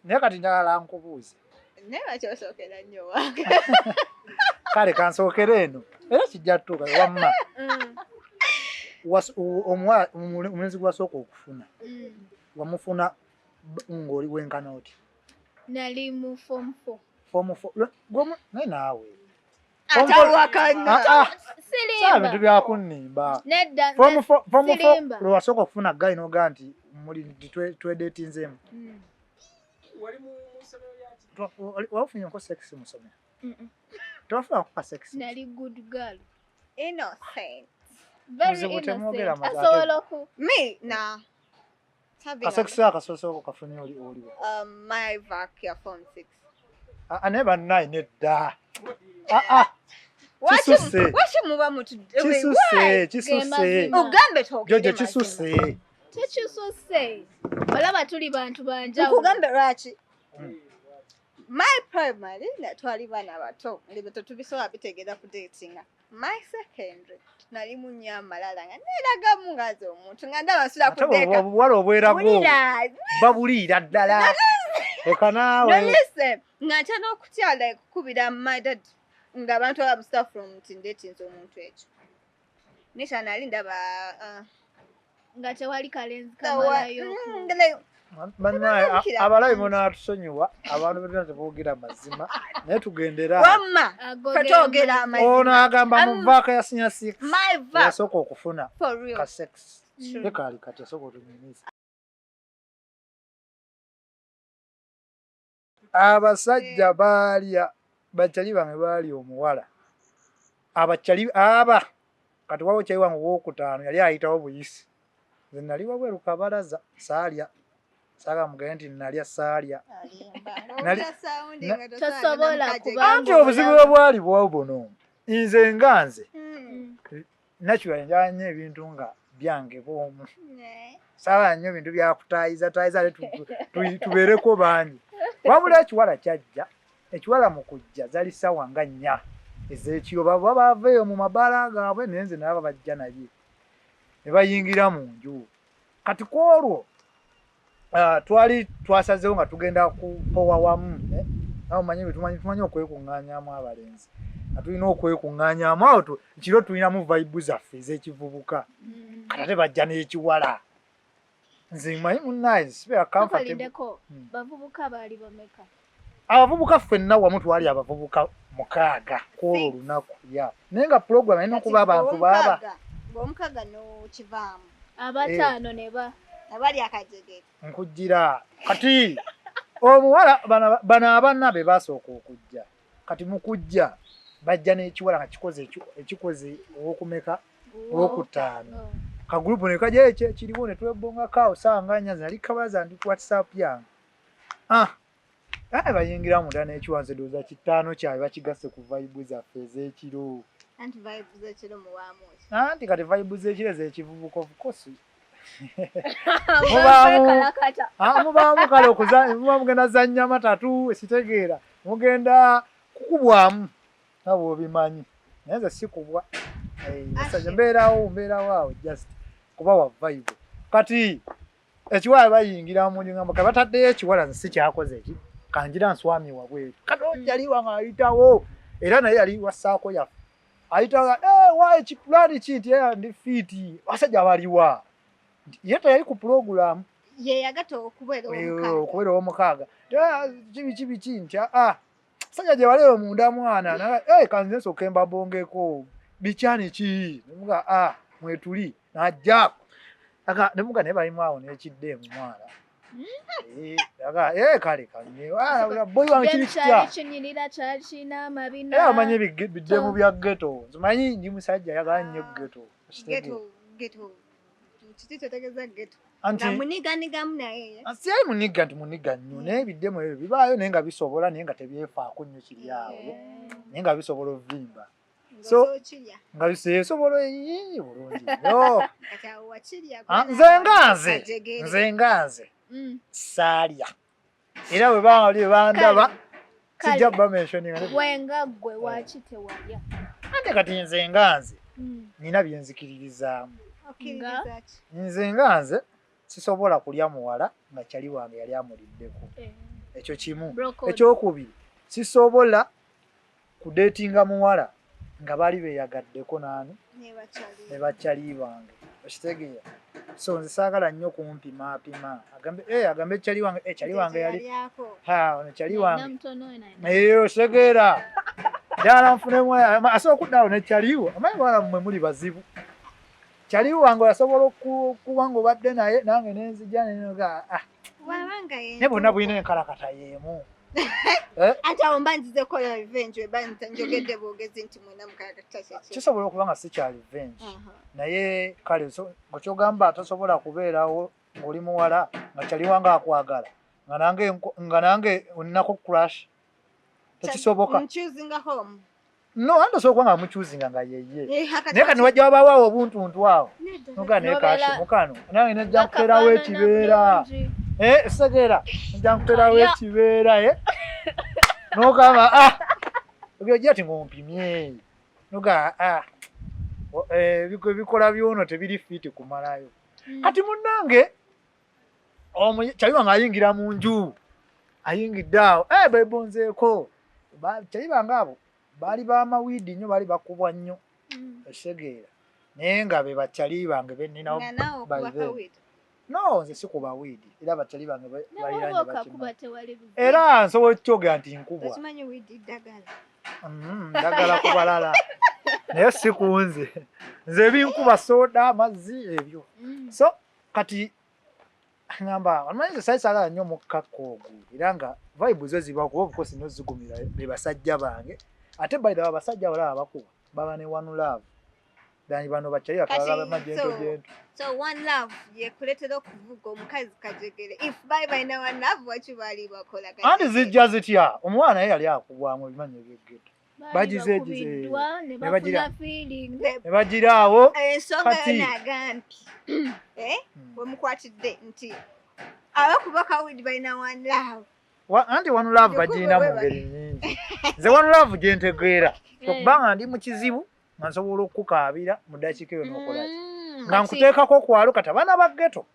naye kati njagala nkubuuze naye bakyosookera nnyo wange kale kansookera eno era kijja tutuuka wamma omulenzi gwasooka okufuna wamufuna ng'oli wenkana oti nali mu form 4 form 4 naye naawe sirimba bintu byakunnimba nedda form 4 sirimba lwe wasooka okufuna gayi noga nti muli twedeetinzeemu wafunye nko sex mu ssomero tewafuna kupa sex nali good girl innocent very Muzibu temwogera innocent amazima asobola oku me nah kasex akasoosooka kafunye oliwo my vac ya form 6 naye bannaye nedda Waki muba kisuse ugambe jojo kisuse tekisuse olaba tuli bantu banjawulo ukugambe lwaki my primary twali baana bato libeto tubisobola bitegeeza ku datinga my secondary nali mu nnyo amalala nga neeragamu ngazi omuntu nga ndabasula ku deka obuwala obwerago babuliira ddala eka naawe nolise nga ntyana okutyala ekukubira my dad nga abantu ababusta from nti ndeetinza omuntu ekyo nisha nali ndaba nga tewali kalenzi kamalayo bannaye abalabi munatusonyiwa abantu betuna teboogera mazima naye tugendera wamma fetwogera amazima ono agamba mu vaaka yasinya 6 my vac yasooka okufuna for real ka sex ekaali kati yasooka otunyumiza abasajja baalya bakyali bange baali omuwala abakyali aba kati waliwo kyali wange owokutaano yali ayitawo buyisi nze nali wabweru kabalaza saalya saaga mugende nti nalya saalya tosobola anti obuzibu bwe bwali bwobuno nze nga nze nakyuwa njala nnyo ebintu nga byange bwomu saala nnyo ebintu byakutaayiza tubeereko bangi wabula ekiwala kyajja ekiwala mu kujja zali ssaawa nga 4 ez'ekiro baba bavaeyo mu mabaala gaabwe naye nze naba bajja naye ne bayingira mu nju kati kwolwo twali twasazeewo nga tugenda kupowa wamu nawe manye tumanyi okwekuŋŋaanyaamu abalenzi nga tulina okwekuŋŋaanyaamu awo ekiro tulinamu vayibu zaffe ez'ekivubuka kati ate bajja n'ekiwala nze manyi munnaye sibeera comfortable bavubuka baali bameka abavubuka ffenna wamu twali abavubuka 6 kwolwo olunaku naye nga pulogulamu erina okuba abantu baaba ng'omukaga n'okivaamu abataano ne abali akajegere nkujjira kati omuwala bano abanna be basooka okujja kati mu kujja bajja n'ekiwala nga ekikoze owokumeka owokutaano kagurupu ne kajja ekyo kiriwo ne twebongako awo saawa nga 4 nali kabaza ndi whatsapp yange bayingira munda n'ekiwanze dooza kitaano kyabwe bakigasse ku vayibu zaffe ez'ekiro anti kati vayibu z'ekiro ez'ekivubuka of course mubaamu kale muba mugenda zannya matatu ekitegeera mugenda kukubwamu nga bw'obimanyi naye nze sikubwa mbeerawo awo just kuba wa vayibu kati ekiwala bayingira mu nju ngamba kale bataddeyo ekiwala nze sikyakoze eki kanjira nswami wabweru kati ojjaliwa nga ayitawo era naye yali wassaako yaffe ayitawo waaye kipulaani ki nti ndi fiiti basajja baliwa ye teyali ku pulogulaamu yeyagata okubeera ow'omukaaga kibiki nti sajja gye baleero munda mwana kanze nsooka embabongeko bikyani ki nemuga mwetuli najja nemuga naye balimu awo n'ekidde mu mwana kale boyi wange kiri kitya amanyi ebiddemu bya geto nzimanyi ndi musajja ayagala nnyo geto siyali muniga nti muniga nnyo naye ebiddemu ebyo bibaayo naye nga bisobola naye nga tebyefaako nnyo kiri awo naye nga bisobola ovimba nga bisobola bulungi nnyo nze nganze saalya era bwe bali bandaba kijja bamentioning wenga gwe waki tewalya ate kati nze nganze nina byenzikiririzaamu nze nganze sisobola kulya muwala nga kyali wange yali amuliddeko ekyo kimu. Ekyokubiri sisobola kudetinga muwala nga bali beyagaddeko nani ne bakyali bange okitegeera. So nze saagala nnyo kumpima agambe kyali wange yali kyali wange okitegeera ddala nfunemu asobola okuddawo ne kyaliwo amanyi bwala mmwe muli bazibu. Kyali wange yasobola okuba nga obadde naye nange nenzija nenoga ne bonna bulina enkalakata yeemu. Ate awo mba nzize kola revenge eba njogedde bwogezi nti mwena mukalakata kyeki. Kisobola okuba nga si kya revenge naye kale gwekyogamba tasobola kubeerawo ng'oli muwala nga kyali wange akwagala nga nange olinako crash tekisoboka. No, ando so kwanga muchuzinga nga yeye. Neka ni wajja wabaawo obuntuntu awo. Noga ne kashi mukano. Nange nejja kutera wekibeera. Segera. Nejja kutera wekibeera Noga Obyojja ati ngompimye. Noga bikola byono tebiri fit kumalayo. Kati munnange kyali wange ayingira mu nju. Ayingidde awo. Bebonzeeko. Kyali bange abo. Bali bamawidi nnyo bali bakubwa nnyo esegeera naye nga be bakyali bange beninawo no nze sikuba widi era bakyali bange baliranye bakimanyi era nsobola okkyogera nti nkubwa ndagala kubalala naye sikunze nze ebinkuba soda amazzi ebyo so kati ngamba amanyi nze saagala nnyo mukkakoogu era nga vibe zo ziba kuba obukosi nozigumira be basajja bange. Ate by the way abasajja wala abakuba baba ne one love dani bano bakyali akagaba magento gento. So one love ye kuletera okuvuga omukazi kajegere if bye na one love wachi bali bakola kati andi zijja zitya omwana yali akubwamu ebimanyi ebyeggeto bagizeegize ne bagira feeling ne bagiraawo kati nagampi wemukwatidde nti abakubaka with by na one love anti one love bagirina mu ngeri nnyingi. Nze one love gye ntegeera okubanga ndi mu kizibu nga nsobola okukaabira mu ddakiika eyo n'okolaki nga nkuteekako okwalo kati abaana ba ghetto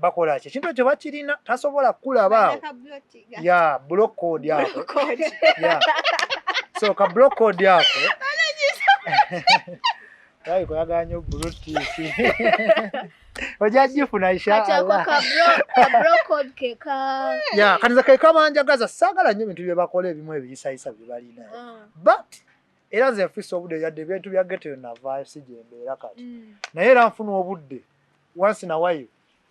bakola ki ekintu ekyo bakirina tasobola kukulaba awo block code yako so ka block code yako Kai kuyagala nnyo bluetooth ojja gifuna inshallah kaniza ke kabanjagaza saagala nnyo ebintu bye bakola ebimu ebiyisayisa bye balina but era nze nfisa obudde yadde ebintu bya ghetto navaayo sijembeera kati naye era nfuna obudde once in a while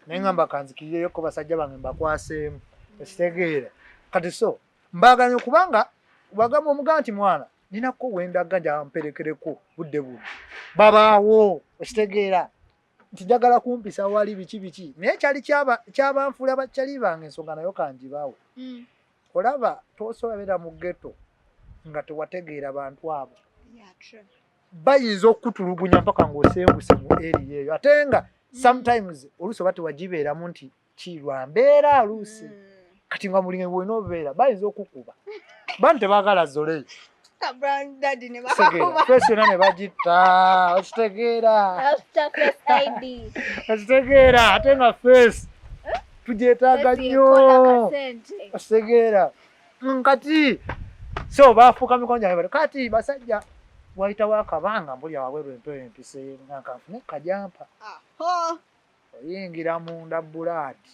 naye ngamba kanzikirireyo ko basajja bange mbakwaseemu ekitegeera kati so mbaganya kubanga bagamba omugamba nti mwana ninako wendaga njamperekereko budde buno babaawo ekitegeera nti njagala kumpisa wali biki naye kyali kyabanfuula bakyali bange ensonga nayo kanjibaawo olaba tosobola mu ghetto nga tewategeera bantu abo bayinza okutulugunya mpaka ng'osenguse mu eri eyo ate nga sometimes oluusi oba tewagibeeramu nti kirwa mbeera oluusi kati nga mulinge bwolina obeera bayinza okukuba bani tebaagala zoleyo fesi yonna ne bagitta okitegeera ate nga fesi tugyetaaga nnyo okitegeera kati so baafuuka mikono gyange kati basajja wayitawo akabanga mbuli awabweru empewo empise nga kanfune kajampa oyingira munda bulaadi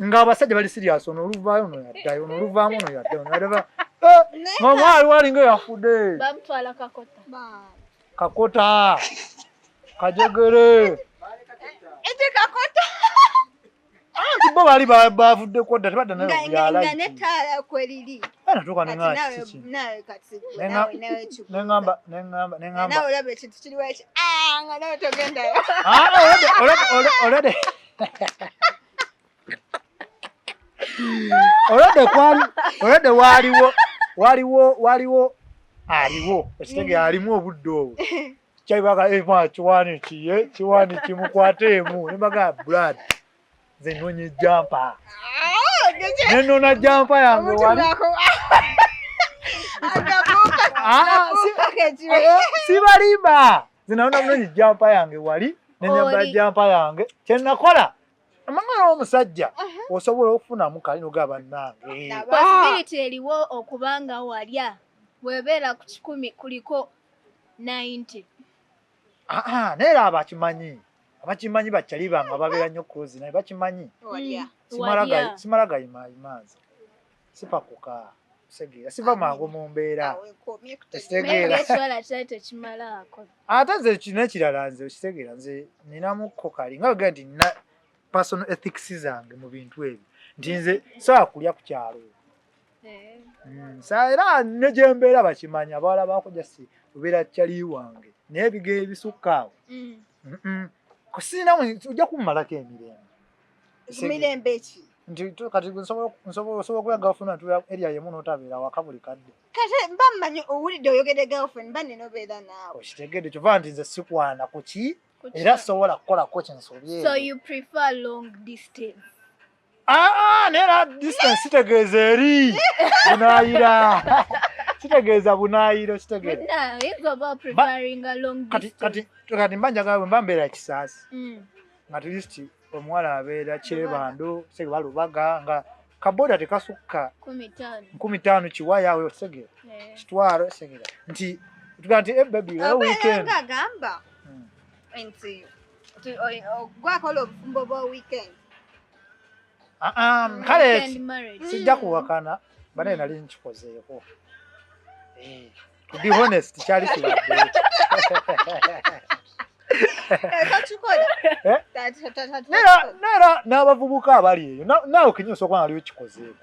nga abasajja bali sirias ono oluvaayo ono yaddayo ono oluvaamu ono yaddayo ng'omwali walinga yafudde kakota kajegere anti bo bali bavuddeko dda tebadda nayo byalaituka neŋŋamba olwedde waliwo aliwo ekitege alimu obudde obwo kyabaga kiwani kiye kiwani kimukwateemu nembaga blood nze nnonya ejjampa nenona jampa yange wali sibalimba nze nawona mnonyi jampa yange wali nenyamba jampa yange kyenakola amangalo omusajja osobola okufunamu kali nogaba nange possibility eriwo okubanga walya bwebeera ku 10 kuliko 90 naye abakimanyi bakyali banga babeera nnyo close naye bakimanyi simala gayimayimanzi sipakuka segera siva mangu mu mbeera ate nze kino ekirala nze okitegeera nze ninamuko kali nga wegera nti nina personal ethics zange mu bintu ebyo nti nze sobola kulya ku kyalo era ne gye mbeera bakimanyi abawala bakujja si obeera kyali wange naye ebigere ebisukka awo kusinamu ojja kummalako emirembe ki nti kati nsobola okulaga ofuna eriya yemu n'otabeera waka buli kadde kati mba mmanyi owulidde oyogedde girlfriend mba nina obeera naawe okitegedde kyova nti nze sikwana ku ki era sobola kukolako kinsobye so you prefer long distance nera distance sitegeeza eri bunaayira kitegeeza bunaayiro kitegeeza kati mba njagala bwe mba mbeera kisaasi nga tulisti omuwala abeera Kirebando sege balubaga nga kaboda tekasukka 15 kiwaya awo segera kitwalo segera nti tuga nti baby la weekend agamba nti gwakola obufumbo bwa weekend kale sijja kuwakana banaye nali nkikozeeko to be honest kyali kibadde nera n'abavubuka abali eyo naawe kenyinza okuba nali okikozeeko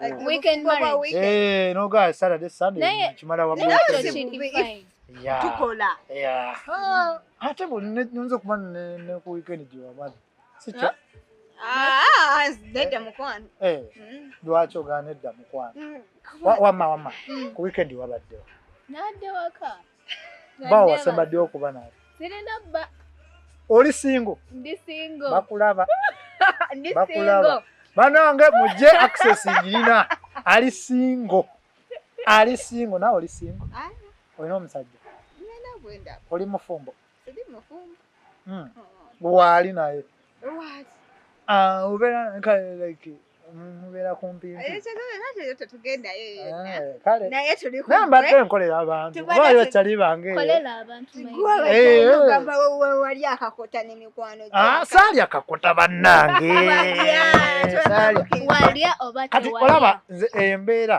nogaa Saturday Sunday kimala tukola ate nyinza okuba ne ku weekend gyewamazi sikyo nedda mukwano lwaki ogaa nedda mukwano wamma ku weekend wabaddewo nadde waka bawo wasembaddewo okuba naye sirina bba oli singo ndi singo bakulaba banange mujje access ngirina ali singo nawe oli singo olina omusajja oli mufumbo waali naye ubeera like mubeera kumpi naye mbadde nkolera abantu bayo kyali bange wali akakota n'emikwano saali akakota bannange kati olaba nze embeera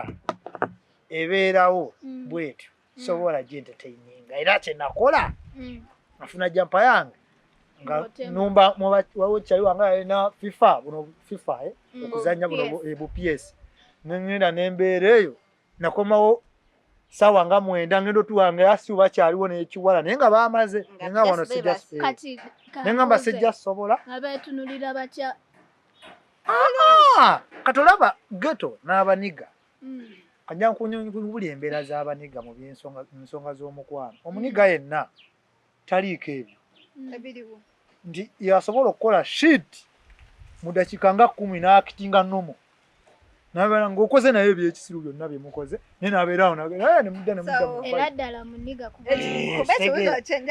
ebeerawo bwetyo sobola gyentetaininga era kyenakola nafuna jampa yange nga numba waliwo kyali wange alina FIFA okuzanya buno ebu PS ngenda n'embeera eyo nakomawo sawa nga 9 ngendo tuwange asiba kyaliwo n'ekiwala naye nga baamaze nga wano sijja nengamba sijja sobola abetunulira batya katolaba geto n'abaniga kajja kunyumbuli embeera z'abaniga mu nsonga z'omukwano omuniga yenna taliiko ebyo ebiriwo nti yasobola okukola shit mu dakiika nga 10 n'akitinga nomo nabeera ng'okoze naye ebyekisiru byonna byemukoze naye nabeerawo era ddala muniga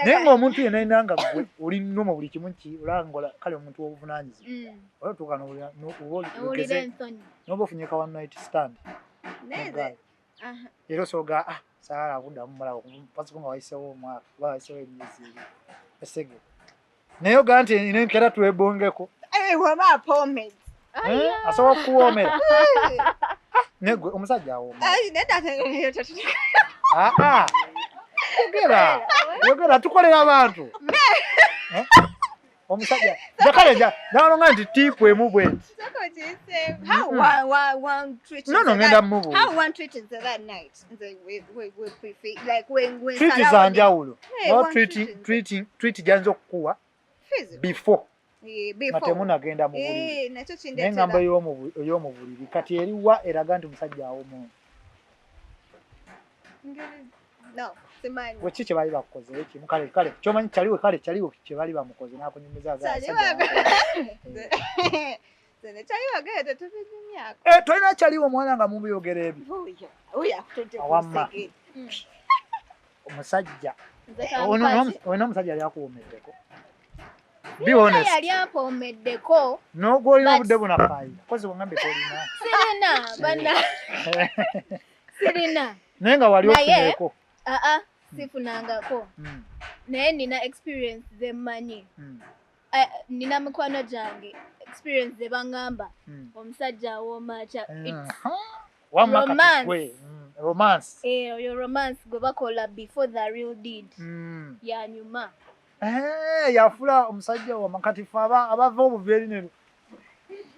naye ng'omuntu yenna ayina nga gwe oli nomo buli kimu olangola kale omuntu w'obuvunaanyizibwa olatuuka noba ofunye ka one night stand era osoboga saala akuddamu mulawo pasipo nga wayisewo omwaka oba wayisewo emyezi ebiri esege naye ogaa nti nenkera twebongeko asobola okuwoomera negwe omusajja awooma yogera tukolera abantu omusajja jakale nalonga nti tiipu emu bwenti nono ngenda mubu treat zanjawulo treat janza okukuwa before nga temunagenda mu buliri naye ngamba ey'omubuliri kati eriwa eraga nti musajja awomu weki kyebali bakukoze ekimu kale kyomanyi kyaliwo kyebali bamukoze nakunyumiza tolina kyaliwo omwana nga mubiyogera ebyo awamma omusajja olina omusajja ali akuwomeddeko Be honest. Yali ampomeddeko. No golina budde bunafaayo. Kozi wangambe tolina. Sirina bana. Sirina. Nenga wali ofuneko. Sifunangako. Naye nina experience zemanyi. Nina mikwano gyange experience ze bangamba. Omusajja awoomaacha. Romance. Your romance gwe bakola before the real deed. Ya nyuma. Yafula omusajja wa makatifu abava obuveeri ne.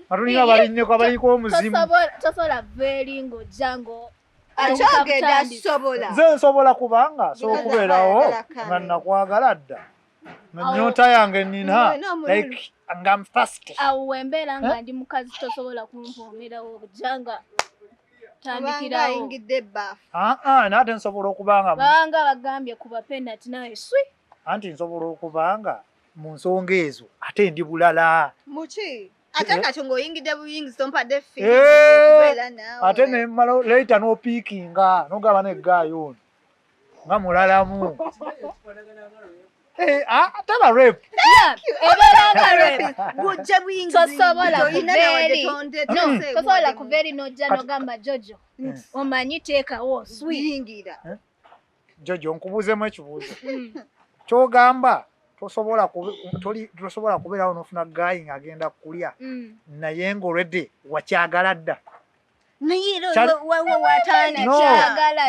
Atulina balinneko abaliko omuzimu. Tosobola veeri ng'ojjango. Akyogedde sobola. Nze nsobola kubanga so okubeerawo nga nakwagala dda. Nnyota yange nina like I'm thirsty. Awo embeera nga ndi mukazi tosobola kumpoomerawo ojjanga tandikirawo. Ayingidde ebbaafu. Naate nsobola okubanga banga bagambye kuba penalty nawe swi. Anti nsobola okubanga mu nsonga ezo ate ndi bulala. Muki? Ate kati ng'oyingidde buyingizi tompadde ffiiri okubeera naawe. Ate ne mmala later n'opiikinga n'ogaba n'eggaayo ono nga mulalamu. Taba rape. Ebeeranga rape. Gujja buyingizi. Tosobola kuveeri. No, tosobola kuveeri n'ojja n'ogamba Jojo. Omanyi teekawo swiyingira. Jojo nkubuuzemu ekibuuzo. Ky'ogamba tosobola kubeerawo n'ofuna gaayi ng'agenda kulya naye ng'olwedde wakyagala dda.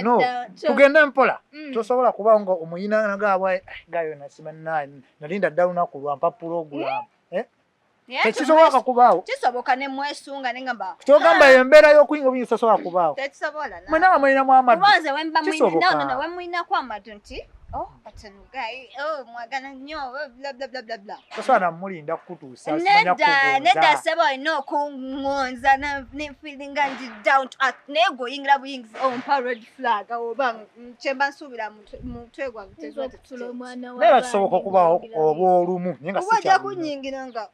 No, tugende mpola. Tosobola kuba nga omuyina nagaabwa gaayo nasimanna nalinda dda lunaku lwampa pulogulamu. Tekisobola kubaawo. Kisoboka ne mwesunga ne ngamba. Ky'ogamba embeera y'okuyinga obuyinza tosobola kubaawo. Tekisobola. Mwena nga mulinamu amadu. Kubanze wemba mwina wemwinako amadu nti Atanugai, mwagana nnyo, bla bla bla bla bla. Tosobola mulinda kutuusa. Nedda sebo ino kungonza ne feeling ndi down to earth nego yingira buyingizi ompa red flag oba nchemba nsubira mutwe gwa mtezo tulo mwana wa. Nera kisoboka okubawo oba olumu nenga si wajja kunyingira nga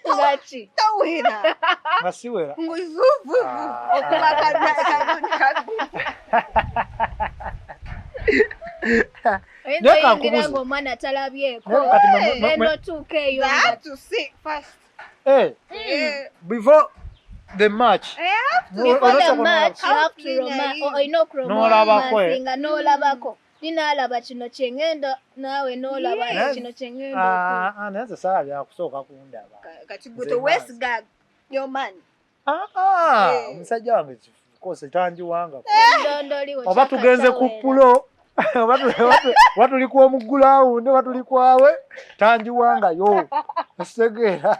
ngachi tawera nga siwera nguzuvu okubaka Neka nkubuza omwana talabyeko eno tukeyo to see first before the match before the match you have to romance no labako ninalaba kino kyengendo nawe nolaba kino kyengendo naye sala byakusooka kundaba kati guto west gag your man omusajja wange kose tanjiwanga ndondoliwo oba tugenze ku pulo oba tuli ku omugulawundi oba tuli kwawe tanjiwanga yo segera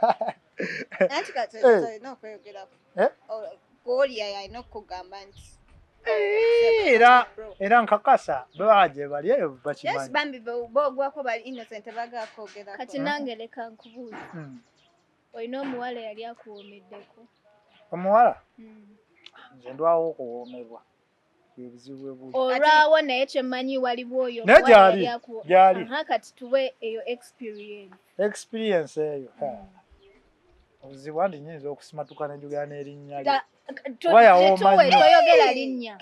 anti kati no okweyogerako Kolia yalina okugamba nti era nkakasa baje bali eyo bakimanyi. Yes, bambi bogwako bali innocent bagakwogera. Kati nange leka nkubuuza. Oyina omuwala yali akuwoomeddeko. Omuwala? Nze ndwawo okuwoomebwa. Ebizibu ebuli. Olwawo naye kyemmanyi waliwo oyo omuwala yali. Kati tuwe eyo experience. Experience eyo. Obuzibu andi nyinza okusimatuka n'enjogera n'erinnya lye. Toyogera linnya.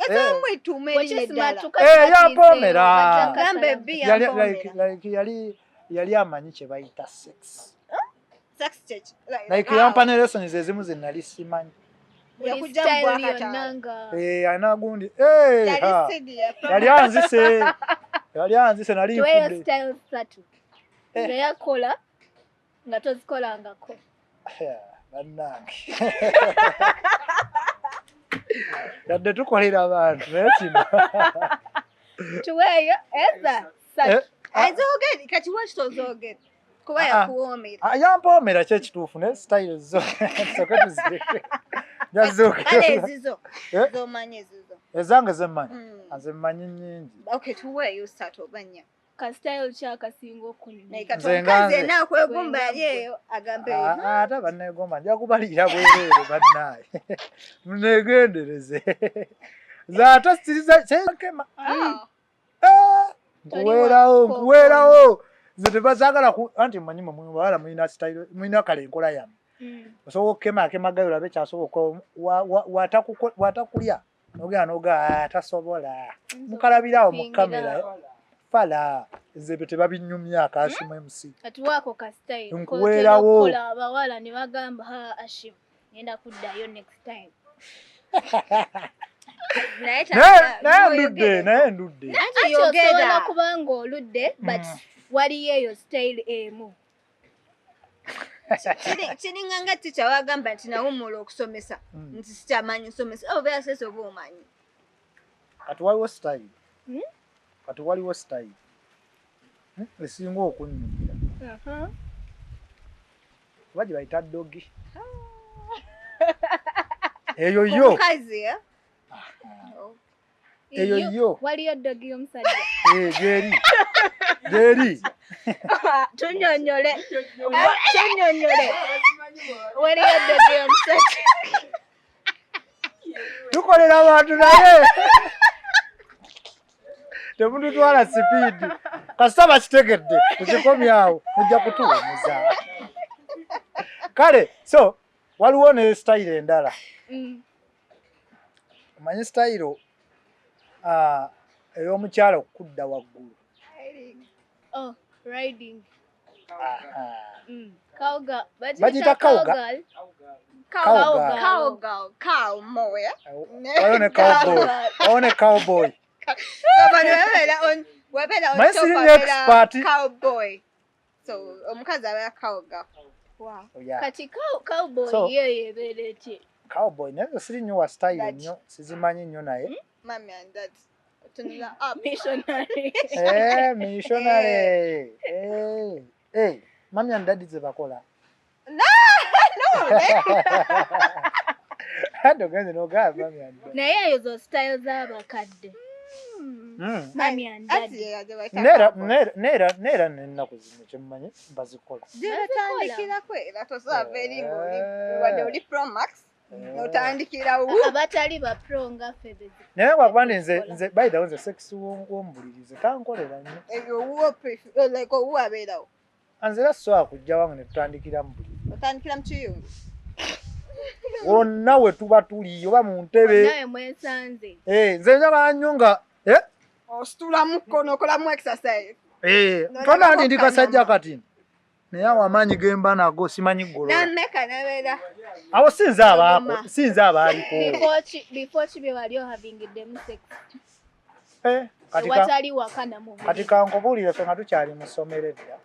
Yampomera. Yali amanyi kye bayita sex. Like yampa ne lessons ezimu ze nali simanyi. Anagundi. Yali anzise nali nfudde. Teyakola nga tozikolangako. Bannange. Yadde tukolera abantu naye kino. Tuweeyo eza satu. Ezogeri kati waki tozogeri kuba yakuwoomera. Yampoomera kye kituufu ne style zo. Soke tuzireke. Yazooka. Kale ezizo. Zomanyi ezizo. Ezange zemmanyi. Azemmanyi nnyingi. Okay, tuweeyo satu oba nnya. Ka style kyakasinga okunyuma. Katonkaze nakwegomba yali eyo agambe. Ate banneegomba nja kubalira bwereere bannaye. Muneegendereze. Zaata siriza kyekema. Nkuweerawo. Nze tebazaagala anti mmanyi mwe bawala mulina style mulina kale enkola yammwe. Osobola okukema gayo olabe kyasobola watakulya. Nogera tasobola. Mukalabirawo mu kamera. fala nze tebabinyumya akasimu MC atuwako ka style nkuweerawo kola abawala ne bagamba ha Ashim ngenda kuddayo next time naye ndudde ati osobola kubanga oludde but waliyo eyo style emu kiringa nga tica wagamba nti nawumula okusomesa nti sikyamanyi nsomesa obeera sese oba omanyi kati waliwo style kati waliwo style esinga okunyumira oba gye bayita dogi eyo yo omukazi eyo yo waliyo dogi y'omusajja gyeri tunyonyole waliyo dogi y'omusajja tukolera abantu naye temututwala sipiidi kasita bakitegedde tukikomyawo mujja kutuwumuza kale so waliwo ne style endala omanyi style ey'omukyala okudda waggulu riding bagita cowgirl waliwo ne cowboy omukazi abeera cowgirl kati cowboy yeyo ebeera etye cowboy naye siri nnyo wa style nnyo sizimanyi nnyo naye mami and dad tunula missionary missionary mami and dad ze bakola adogenze nogamba mami and dad naye eyo zo style z'abakadde mami and dad neera n'ennaku zino kyemmanyi bazikola zebatandikirako era tosobola eringa wadde oli promax otandikirawo abatali ba pro nga ffe naye wakuba nze by the way nze sex w'omubulirize tankolera nnyo owuwo abeerawo nze era sobola kujja wange ne tutandikira mu buliri otandikira mu kiyungu wonna we tuba tuli oba mu ntebe nawe mwesanze nze njagala nnyo nga ositulamu kkono okolamu exercise ntona ndi ndi kasajja kati naye awo amaanyi gemba nago simanyi ggolola nameka nabeera awo sinza abaaliko before kibye wali ohavingiddemu sex kati watali wakana mubiri kati kankubuulire ffe nga tukyali mu ssomero edda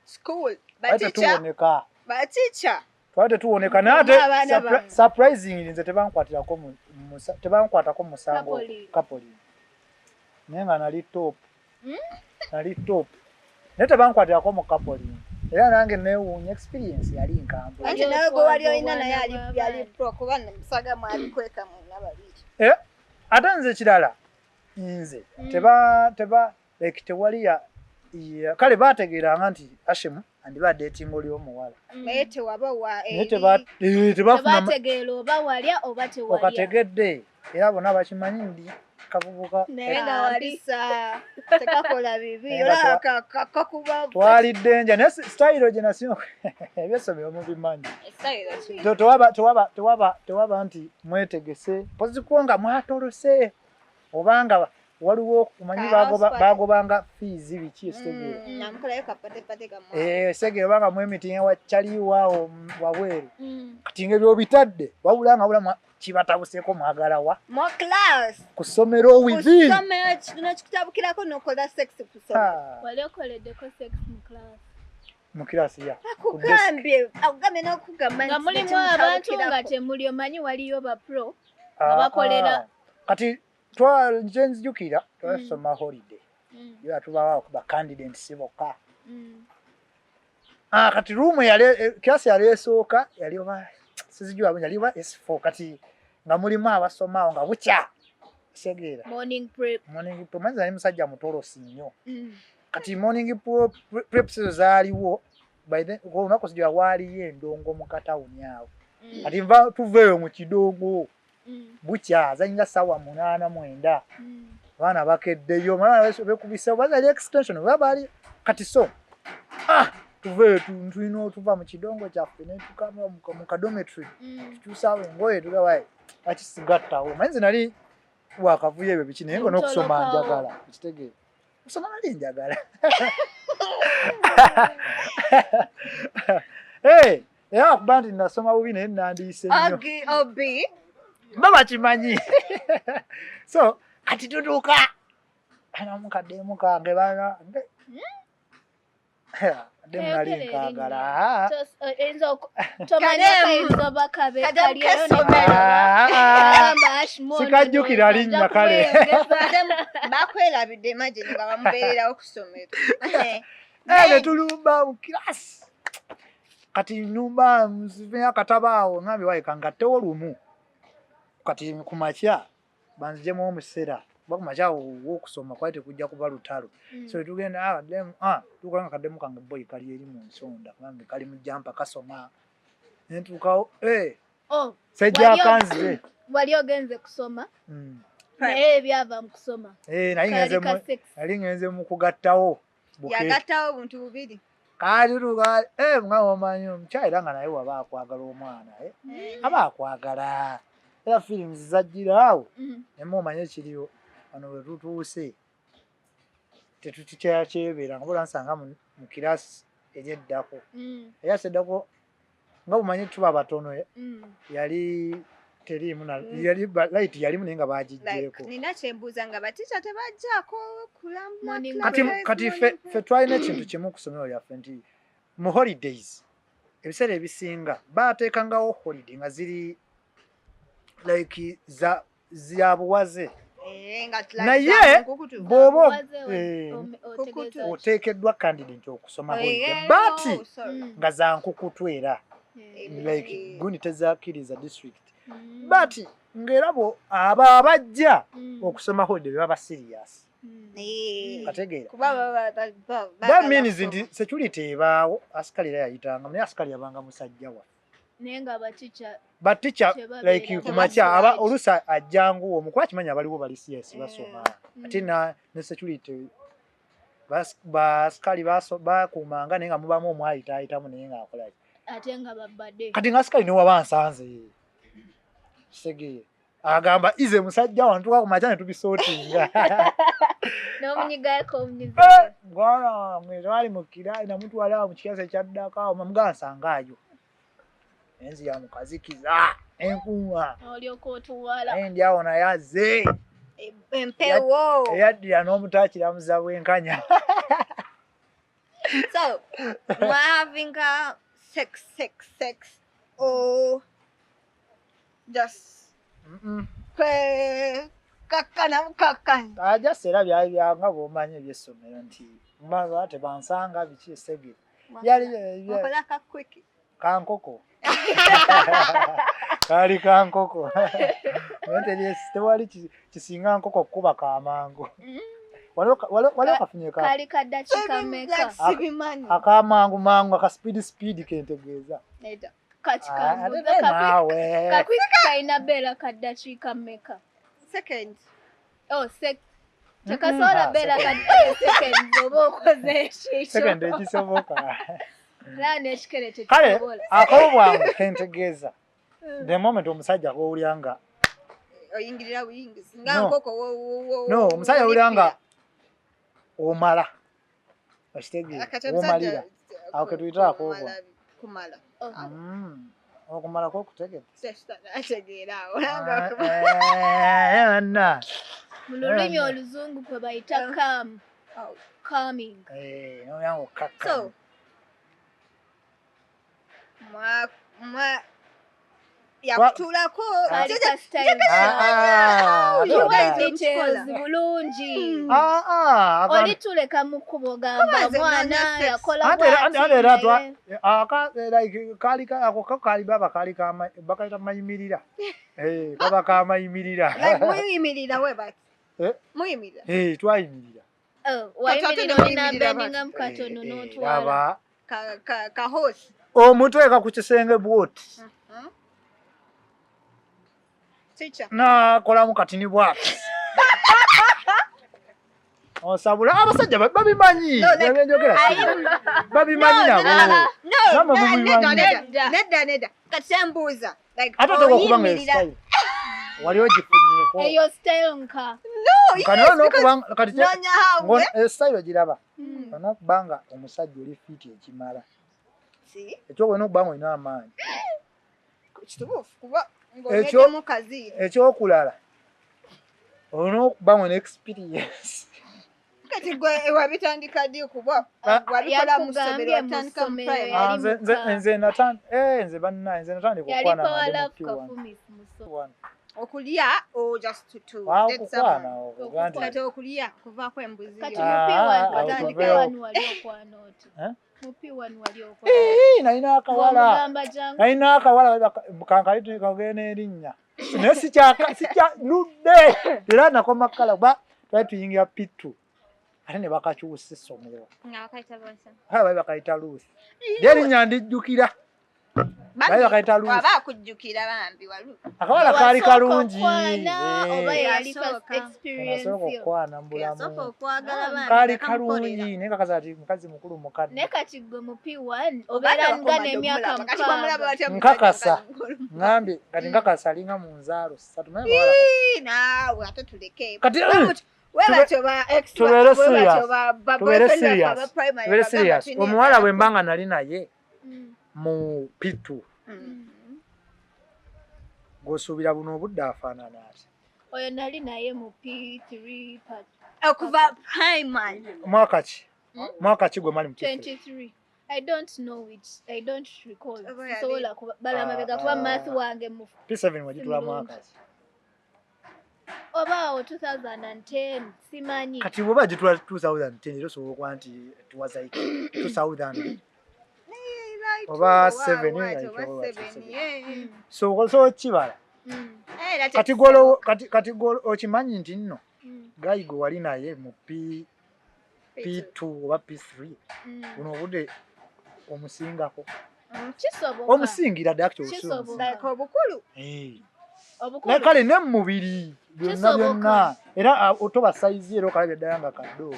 school tetuwoneka baticha twali tetuwoneka naye ate surprisingly nze tebankwatako musango kapolini naye nga nali top naye tebankwatirako mu kapolini era nange neewuunya experience yali nkambwe anti nawe gwe wali olina naye yali pro kuba musaga mwalikweka mwena babiri ate nze kirala nze tewali kale baategeeranga nti Ashim andibadde etinga oli omuwala naye tewaba tebategeera oba walya oba tewalya okategedde era bonna bakimanyi ndi kavubuka naye nga walisa tekakola bibi olaba kakuba twalidde nja naye style gye nasimo ebyesomero mubimanyi tewaba nti mwetegese pozikuwo nga mwatolose obanga waliwo kumanyi bagobanga fees biki esegere obanga mwemitinga wakyaliwaawo wabweru kati nga ebyobitadde wabula nga bulamu kibatabuseeko mwagalawa ku ssomero kikutabukirako nokola sex ku ssomero wali okoleddeko sex mu kirasi ya akugambye n'okugamba nga mulimu abantu nga temuli omanyi waliyo ba pro nga bakolera kati nje nzijukira twasoma holiday era tubawo ba candidates bokka kati room kirasi yali esooka yali oba sizijua yali oba S4 kati nga mulimu abasomaawo nga bukya segeera morning prep manzi ali musajja mutolosi nnyo kati morning preps zaaliwo by then olunaku sijua waaliyo endongo mu katawuni awo kati nva tuveeyo mu kidongo bukya azanyira ssaawa 8-9 abaana bakeddeyo bekubisa bazali extension oba baali kati so tuveeyo tulina otuva mu kidongo kyaffe ne tukama mu kadometry tutuusaawo engoye tugawaye akisigattawo manzi nali wakavuyo ebyo biki naye nga n'okusoma njagala ekitegeere Kusoma nali njagala. Ya kubandi nasoma bubi naye nandiise nnyo. Obi. Baba kimanyi. So, kati tuduka. Ana mukademu kange bana. Demu nali nkagala. Enzo tomanya kaizo bakabe kali sikajjukira linnya kale. Bakwelabidde imagine nga bamubeerera okusomera. Ne tulumba mu class. Kati nyumba mzivya katabaawo ngambe waika ngattewo lumu. Kati kumakya banzijemu omusera. Bakumakya okusoma kwate kujja kuba lutalo. So tugenda demu tukanga kademu kange boy kali eri mu nsonda ngambe kali mu jampa kasoma. Nentukawo sejja kanzibe. Wali ogenze kusoma? Byava mu kusoma. Nali ngenze mu kugattawo. Yagattawo buntu bubiri. Kali ruga mwawo manyo mchaira nga naye waba akwagala omwana aba akwagala era films zajjirawo nemo manye kiriyo ano wetutuuse tetuticha chebera ngoba nsanga mu class ejeddako era seddako nga bumanye tuba batono yali teri muna yali light yali munenga bajijjeko nina chembuza nga baticha tebajjako kulamba kati fe twalina ekintu kimu kusomero lyaffe nti mu holidays ebiseera ebisinga baateekangawo holiday nga ziri like za buwaze naye bw'oba oteekeddwa candidate okusoma holiday but nga za nkukutu era like guni tezakkiriza district but ng'erabo abajja okusoma holiday baba serious. Kategeera. That means nti security ebaawo askali era yayitanga naye askali yabanga musajja wa. Nenga baticha. But teacher like kumacha aba olusa ajjangu omukwa kimanya abaliwo bali CS basoma. Ate ne security askali bakumanga nenga mubamu omwayita munenga akola. Ate nga babadde. Kati nga askali ne wabansanze. Sege agamba ize musajja wantu kwa kumachane tubisotinga no munyiga ko munyiga ngwana mwali mukira ina mtu wala mu kiasi kyaddaka omugansangaayo enzi ya mukazikiza enkuwa oli okotuwala endi awona yaze empewo eyaddi n'omutachira muzawe enkanya so having a sex just kakana just era byanga bomanye byesomero nti mbaga tebansanga biki sege yali okola ka quick kankoko kali kankoko mwete tewali kisinga nkoko kuba kamango walo kafunye ka kali kadachika meka akamangu mangu aka speed kentegeeza neda kachika kakwika ina bela kadachika meka second chakasola bela kadachika second oboko zeshi second ekisoboka rane shikerete kale akobwangu kentegeeza the moment omusajja gowulyanga oyingirira wings ngankoko no omusajja gowulyanga omala ashitege omalira akatuyita akobwa kumala okumala ko kutegeta ategeera na mululimi oluzungu kwe bayita calming no yango kaka so yakutulako bulungi olituleka mu kkubo gamba mwana yakola kali baba kali kama bakaita mayimirira baba kama yimirira muyimirira we bati muyimirira twayimirira wayimirira olinabeninga mukatono n'otwala ka hosi omutweka ku kisenge bwoti teacher na kola mukatini bwati osabula abasajja babimanyi yabenjogera babimanyi nabo nedda katembuza like ata toko kubanga style wali ojifunyeko eyo style nka no kati style giraba onokubanga omusajja oli fiti ekimala ekyokubanga okubanga olina amaanyi ekyokulala olina okubanga olina experience kati gwe wabitandika ddi kuba wabikola mu ssomero watandika mu primary nze natandika okukwana okulya or just to kati okulya kuvaako embuzi nalina akawala kankalitugenda erinnya naye sikyaludde era nakoma kala kuba twali tuyingira pitu ate ne bakakyusa essomero bali bakayita luusi lyerinnya ndijjukira bali bakayita luusi aba akujjukira bambi walu akawala kaali kalungi nasooka okwana mu bulamu kaali kalungi naye kakaza ati mukazi mukulu mukadde naye kati gwe mu P1 obeera nga n'emyaka nkakasa ngambye kati nkakasa alinga mu nzaalo ssatu naawe ate tuleke kati tubeere serious omuwala bwe mbanga nali naye mu pitu gwosuubira buno obudde afaanana ati oyo nali naye mu P3 okuva primary mwaka ki gwe mali mu 23 I don't know it. I don't recall. Sola bala mabega kuba math wange mu P7 wajitula mwaka obao 2010 simanyi kati bwoba jitula 2010 ero so kwa nti tuwaza 2000 oba 7 so kibala kati golo okimanyi nti nno gayigo wali naye mu P2 oba P3 buno obudde omusingako omusingira ddala obukulu naye kale ne mu mubiri byonna era otoba sayizi era okalabye ddala nga kaddo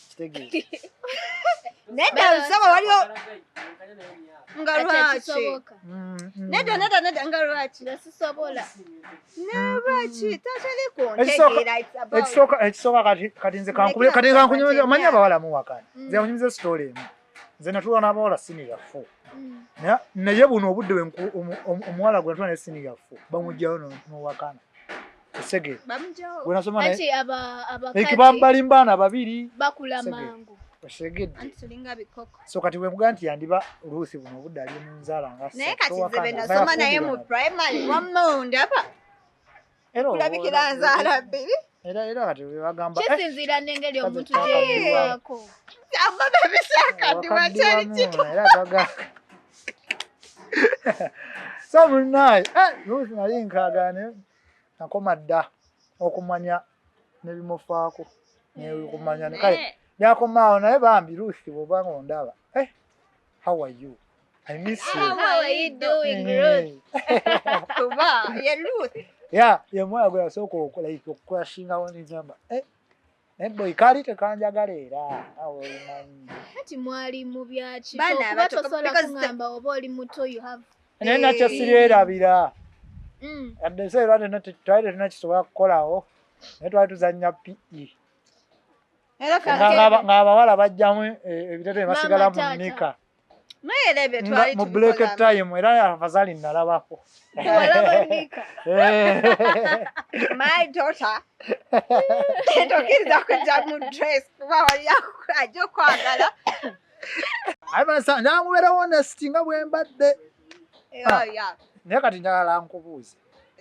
kitegeeza nedda nsaba waliwo nga lwaki nedda nga lwaki nabaki tatali kuntegeera ekisooka kati nze kankunyumiza omanyi abawala muwakana nze kankunyumiza story emu nze natulwa n'abawala siniya 4 naye buno obudde omuwala gwe natulwa ne siniya 4 bamugjayo n'owakana esege gwe nasoma balimbaana babiri bakula mangu osegedde so kati bwe mugaa nti yandiba oluusi buno obudde ali mu nzaala nga naye kati nze be nasoma naye mu primary wamundaba kulabikira nzaala bbiri era kati bagamba kisinziira n'engeri omuntu gyeyewako amaba ebisakaddiwa kyali kito so munnaye luusi nali nkaagane nakoma dda okumanya nebimufaako nekumanya kale yakomaawo naye bambi Ruth bw'obanga ondaba how are you I miss you how are you doing Ruth kuba ye Ruth ye mwana gwe yasooka okukwashingawo n'engamba boy kaali tekanjagala era awo omanyi kati mwali mu byaki kuba tosobola kungamba oba oli muto you have naye nakyo siryerabira yadde eseera twali tetulina kisobola kukolawo naye twali tuzannya PE ng'abawala bajjamu ebitete basigala mu nika mu break time era afazali nalabako my daughter tokiriza kujja mu dress kuba wali ajja okwagala namubeera honest nga bwe mbadde naye kati njagala nkubuuze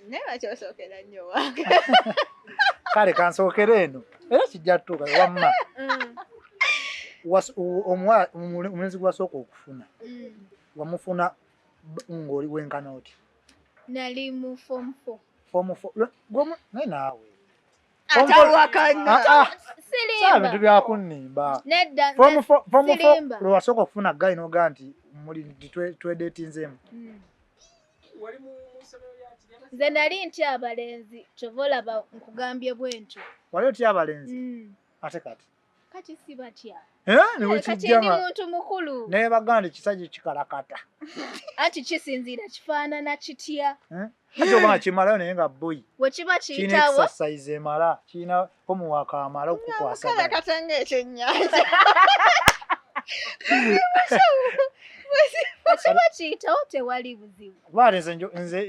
naye lwaki osookera nnyo wange kale kansookera eno era kijja tutuuka wamma omulenzi gwasooka okufuna wamufuna ng'oli wenkana oti nali mu form 4 naye naawe bintu byakunnimba lwe wasooka okufuna gayi noga nti twedeetinzemu nze nali ntya abalenzi kyova olaba nkugambye bwentyo wali otya abalenzi ate kati kati si batya ne kati ndi muntu mukulu naye baganda ekisajja kikalakata anti kisinziira kifaanana kitya ate obanga kimalayo naye nga boyi bwe kiba kiina kiyitawo exercise emala kiina homework amala okukwasa kalakata ng'ekyennyanja bwe kiba kiyitawo tewali buzibu baate nze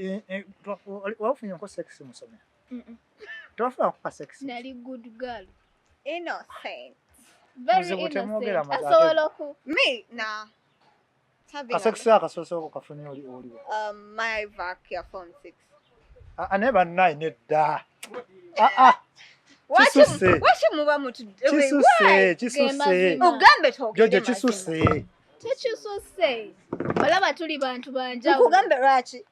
wafunye nko sex mu ssomero tewafuna kupa sex nali good girl innocent very Muzibu temwogera innocent amazima. asobola ku me nah kasekisi akasooseko kafune oliwo my vac ya form 6 naye bannaye nedda wakimuba kisuse ugambe jojo kisuse tekisuse olaba tuli bantu banjawulo ukugambe lwaki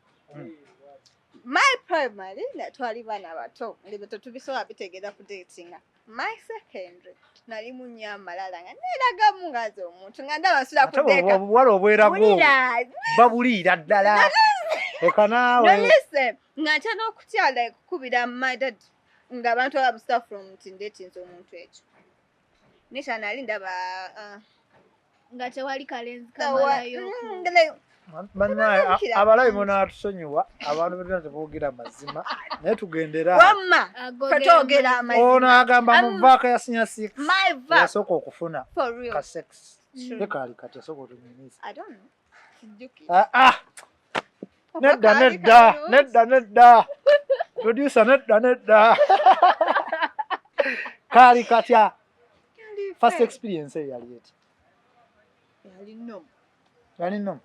my primary natwali baana bato libeto tubisobola bitegeeza ku datinga my secondary nali mu nnyo amalala nga neeragamu ngaze omuntu nga ndaba nsula ku deeka obuwala obwerago babuliira ddala eka naawe nolise nga ntya n'okutyala ekukubira my dad nga abantu abamustaff from nti ndeetinza omuntu ekyo nisha nali ndaba nga tewali kalenzi kamalayo bannaye abalabi munatusonyiwa abantu betuna teboogera mazima naye tugendera wamma katwogera amazima ono agamba muvaaka yasinya 6 my vac yasooka okufuna for real ka sex tekaali kati yasooka otunyumiza I don't know kijjuki nedda producer nedda kaali katya first experience eyo yali eti yali nnomu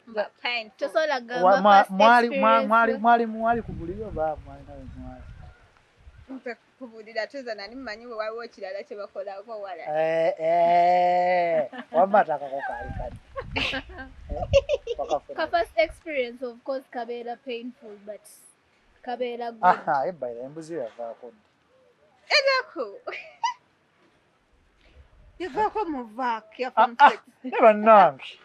but painful tosobola gamba mwali ku buliri oba mwalinawe mwali kubulira tuza nani mmanyi bwe waliwo ekirala kye bakolako wala wammatakako kaali kati ka first experience of course kabeera painful but kabeera good ebbaira embuzi yavaako edaku yavaako mu vac ya form 6 ne bannange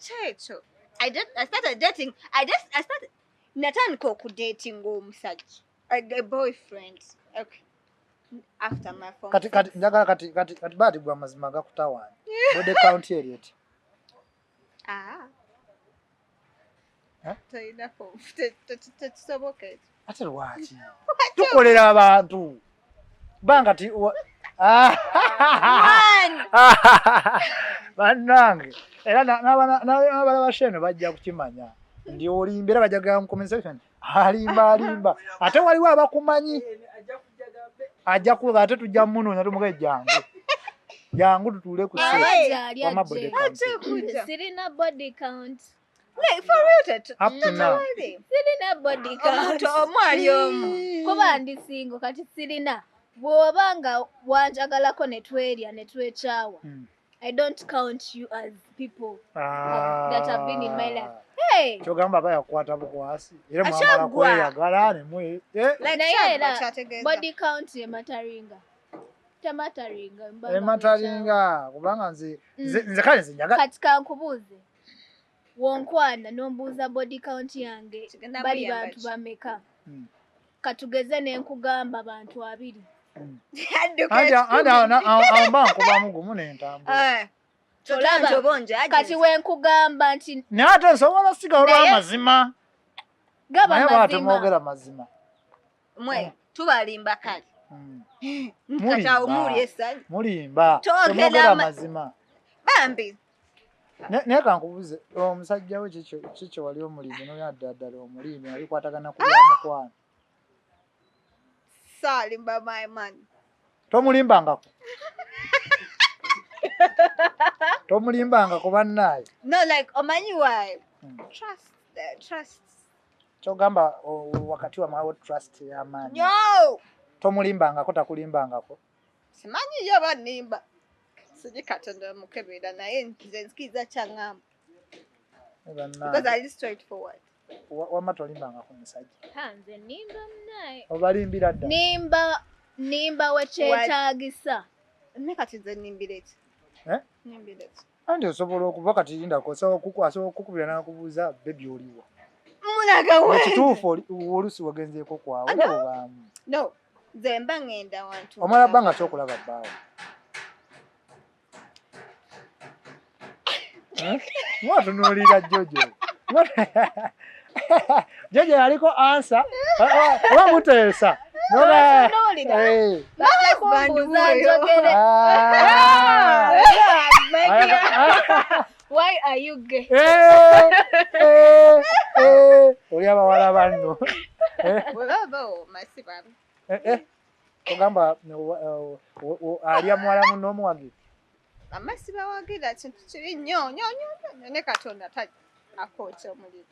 kyekyo I started dating I started natandika okudatinga omusajja a boyfriend okay after my form kati njagala kati baati gwa mazima gakutawaanya bode county eri eti toyinako tekisoboka ekyo ate lwaki tukolera abantu banga ti bannange era n'abala basheno bajja kukimanya ndi olimba era bajja kugamba mu comment section alimba ate waliwo abakumanyi ajja kuga ate tujja munoonya tumuge jangu tutuule ku sirina body count for real up to now sirina body count omwali omu kuba ndi singo kati sirina bw'oba nga wanjagalako ne twerya ne twekyawa I don't count you as people that have been in my life. Hey! Kyogamba bayakwata bukwasi. Era mwamala kweyagala ne mwe. Naye era body count ye mataringa. Tamataringa mbanga. Mataringa kubanga nze kale nzinyaga. Kati kankubuuze. Wonkwana nombuuza body count yange bali bantu bameka. Katugeze ne nkugamba bantu 2. Amba nkubamu gumu n'entambula. Kati wenkugamba nti naye ate nsobola siga olw'amazima. Gaba mazima. Mazima. Mwe tubalimba kale. Nkatawo muli esali. Mulimba. Temwogera mazima. Bambi. Naye kankubuuze omusajja we kikyo wali omulimi n'oyaddala omulimi alikwatagana ku byamukwano. Salimba my man. Tomulimbangako. Tomulimbangako bannaye. No, like omanyi why? Trust. Kyogamba wakati wa mawo trust y'amaanyi. No. Tomulimbangako takulimbangako. Simanyi yo banimba. Sije katonda mukebera naye nze nzikiza kyangamba. Because I is straightforward. Wamma tolimbangako musajja. Hanze nimba mnaye. Obalimbira dda. Nimba wekyetaagisa. Ne kati nze nimbireki. Nimbireki. Andi osobola okuva kati lindako asobola okukubira n'akubuuza bebi oliwo. Mulaga we. Ekituufu oluusi wagenzeeko kwawe. No. nze mba ngenda wantu omala bbanga kyokulaba bbaawo mwatunuulira Jojo Jojo yaliko ansa oba muteesa Why are you gay? Oli abawala banno ogamba alya muwala muno omuwagire amasiba wagira kintu kiri nnyo ne Katonda akookya omuliro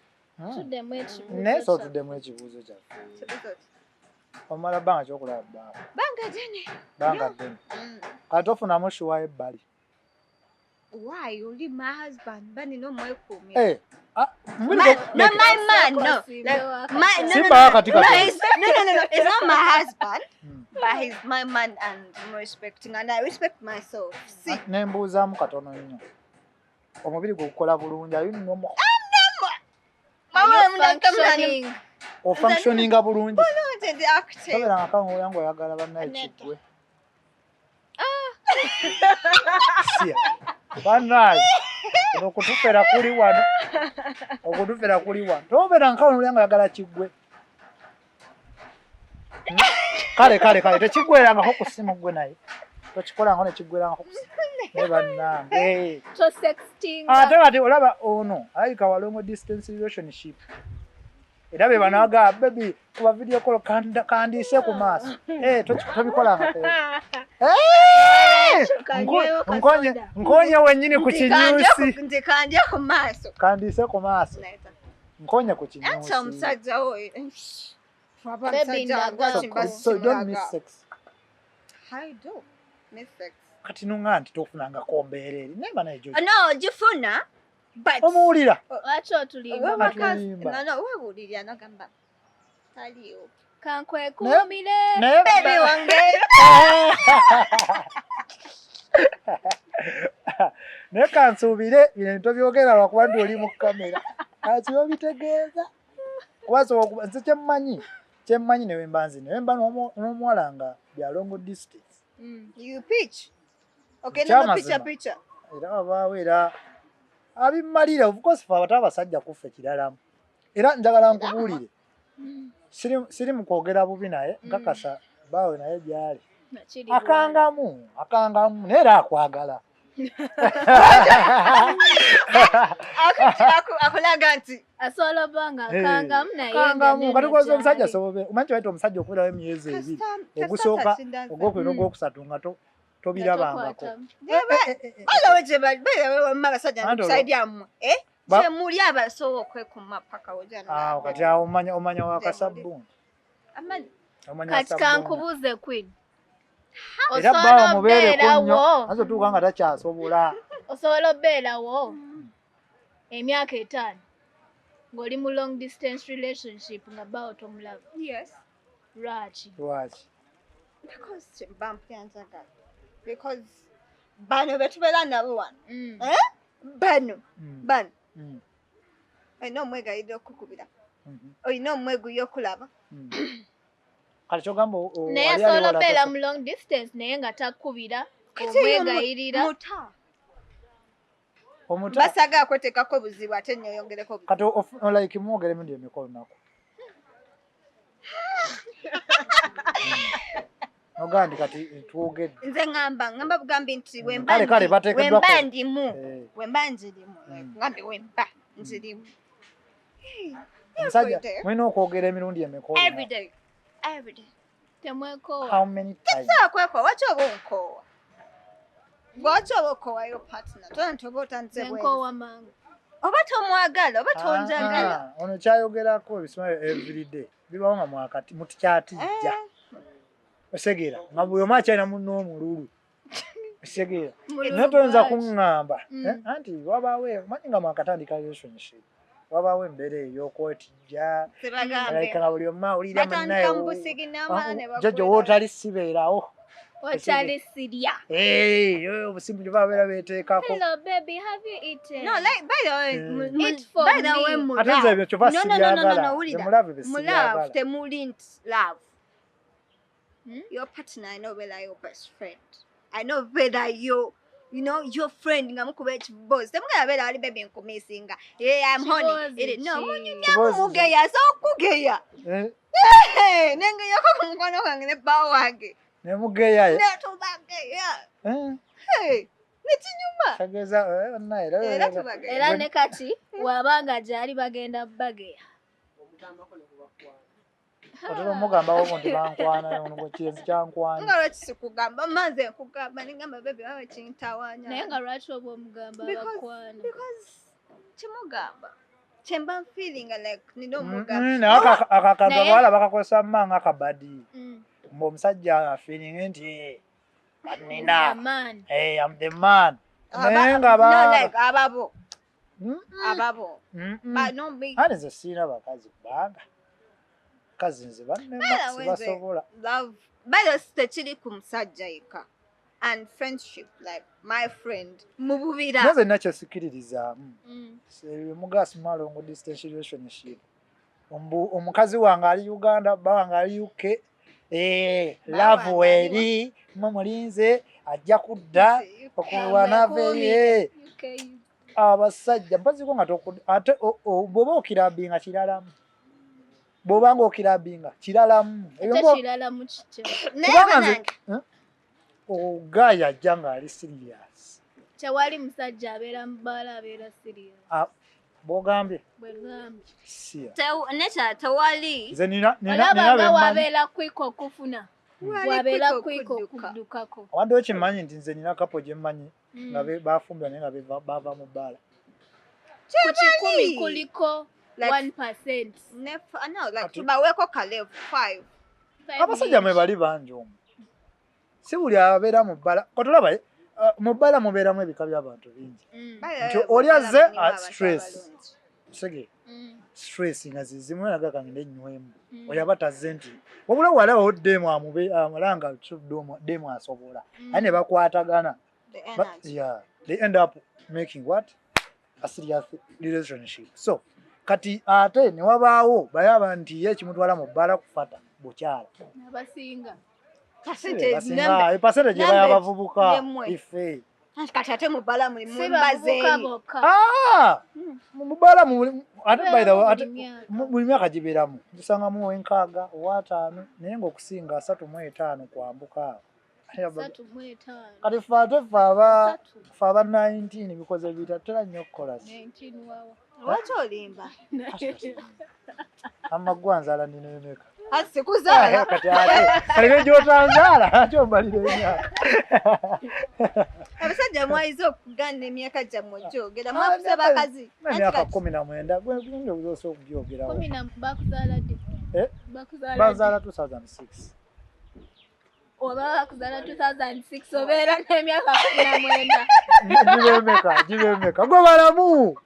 naye so tuddemu ekibuuzo kyaffe omala bbanga kyokulaba bbaawo bbanga ddene kati ofunamu shuwa ebbali why oli my husband banina omwekuumi no my man no simba kati no it's not my husband but he's my man and I'm respecting and I respect myself see nembuuzaamu katono nnyo omubiri gwe gukola bulungi ayuninomo ofunctioninga bulungi toberanga kangu yangu oyagala bannaye kiggwe bannaye okutufera kuli wano toberanga kangu yangu oyagala kiggwe kale tekiggwerangako ku ssimu gwe naye tokikolanga nekiggwerangako ku ssimu ne bannange ate kati olaba ono alabika walongo distance relationship era be banaga baby kuba video call kandiise ku maaso tobikolanga nkonye wenyini ku kinyusi ndikanje ku maaso kandiise ku maaso nkonye ku kinyusi acha omusajja oyo so don't miss sex I do miss sex kati nunga nti tofunangako mbeereri nemba naye Jojo no gifuna but omuwulira lwaki otulimba wewulirya nogamba taliyo kankwekuumire bebi wange naye kansuubire bino tobyogera lwakuba ndi oli mu kamera kati obitegeeza kuba nze kyemmanyi newemba n'omuwala nga bya long distance you pitch okay no picture era abaawo era abimmalira of course fe abata abasajja kuffe kiralamu era njagala nkubuulire siri mu kwogera bubi naye nkakasa baawe naye gyali akangamu naye era akwagala akulaga nti asobola bbanga akangamu naye kati koza omusajja sobobe omanyi kibaita omusajja okubeerawo emyezi ebiri ogusooka ogwokubiri n'ogwokusatu nga tobirabangako abasajjamusaidiammwe kyemuli abasobola okwekuma paka kati awo omanya wakasabbuuni kati kankubuuze Queen era bbaawo mubeereko nnyo nazo tuuka nga takyasobola osobola obeerawo emyaka 5 ng'oli mu long distance relationship nga bbaawo tomulaba lwaki because bano betubeera nabo wano bano olina omwegayirira okukubira olina omweguya okulaba kati kyogamba naye asobola obeera mu long distance naye nga takubira omwegayirira basaga akweteekako obuzibu ate nyoyongereko kati like mwogeremu ndi emikolo nako nogandi kati twogedde nze ngamba bugambi nti wemba ndimu wemba nzirimu ngambe wemba nzirimu omusajja mulina okwogera emirundi emikolo everyday temwekoowa how many times kwekoowa waki oba onkoowa lwaki oba okoowa yo partner tona nti oba otandise nkoowa mangu oba tomwagala oba tonjagala ono kyayogerako ebisimayo everyday bibawo nga mwakati mutikyatijja osegera nga buli omu akyalina munno omululu osegera naye toyinza kuŋŋamba anti wabaawo manyi nga mwakatandika relationship wabaawo embeera ey'okwetijja like nga buli omu awulira munnaye Jojo wootali sibeerawo okyali sirya obusimu gye babeera beeteekako hello baby have you eaten no like by the way eat for by the way me ate nze ebyo kyova sibyagala mulove temuli nti love your partner, I know whether your best friend. I know whether your your friend nga mukube boss. Temugala bela ali baby nkumisinga. Yeah, I'm honey. No, munyu mugeya so kugeya. Nenge yako kumukono kange ne bawo wange. Ne mugeya. Ne tubageya. Hey. Nechinyuma. Kageza naira. Era ne kati wabanga jali bagenda bageya. Otero mugamba wo ndi bankwana ono kiyenzi kyankwana. Nga lwaki kugamba maze kugamba ningamba baby wawe chintawanya. Naye nga lwaki obwo mugamba bakwana. Because chimugamba. Chemba feeling like nino mugamba. Akakaga wala bakakosa manga kabadi. Mbo musajja feeling nti nina. Hey, I'm the man. Nenga ba. No like ababo. Ababo. But no big. Hali ze sina bakazi banga. Kazinze basobola. Love. By the chili kumusajja yika. And friendship, like my friend. Mububira. Naze nacho sikiririza. Mugasi malongo distance relationship. Omukazi wange ali Uganda, bawange ali UK. Love weri mumulinze ajja kudda okuwana veye. Abasajja mpaziko nga ate boba okirabinga kiralamu. Bobanga okirabinga kiralamu. Ebyo kiralamu kityo. Ogaya janga ali serious. Tewali musajja abeera mbala abeera serious. Bogambye. Bwegambye. Sia. Necha tewali. Ze nina wabeera kwiko kufuna. Wabeera kwiko kudukako. Wanda okimanyi nti nze nina kapo gye mmanyi nga bafumbira naye nga bava mu bbala. Kukikumi kuliko 1%. No, like tubaweko kalevu 5. Abasajja mwe bali bangi omwo. Si buli abeera mu bbala. Kotolaba mu bbala mubeeramu ebika by'abantu bingi. Nti oli azze stress. Sege. Stress nga zizimu naga kange ennywemu. Oyaba tazze nti wabula wala oddemu amulanga demu asobola. Ane bakwatagana. They end up making what? A serious relationship. So kati ate ne wabaawo bayaba nti ye kimutwala mu bbala kufata bukyala. Abasinga. Percentage y'abavubuka ife. Kati ate mu bbala mulimu mbaze. Mu bbala ate by the way buli myaka gibeeramu. Tusangamu 6, 5 naye ng'okusinga 35 kwambuka. 35. Kati faba 19 bikoze bitatera nnyo okukola. 19 wawa. Lwaki olimba? Amagwanzala nina emeka. Asikuzaala. Kati ate. Kale gy'otanzaala ate ombalira emyaka. Abasajja mwayize okuganda emyaka gyammwe gyogera mwafusa bakazi. Emyaka 19 gwendo buzosa okugyogera. 10 bakuzaala ddi? Bazaala 2006. Oba bakuzaala 2006 obeera n'emyaka 19. Gibemeka. Gwe balamu.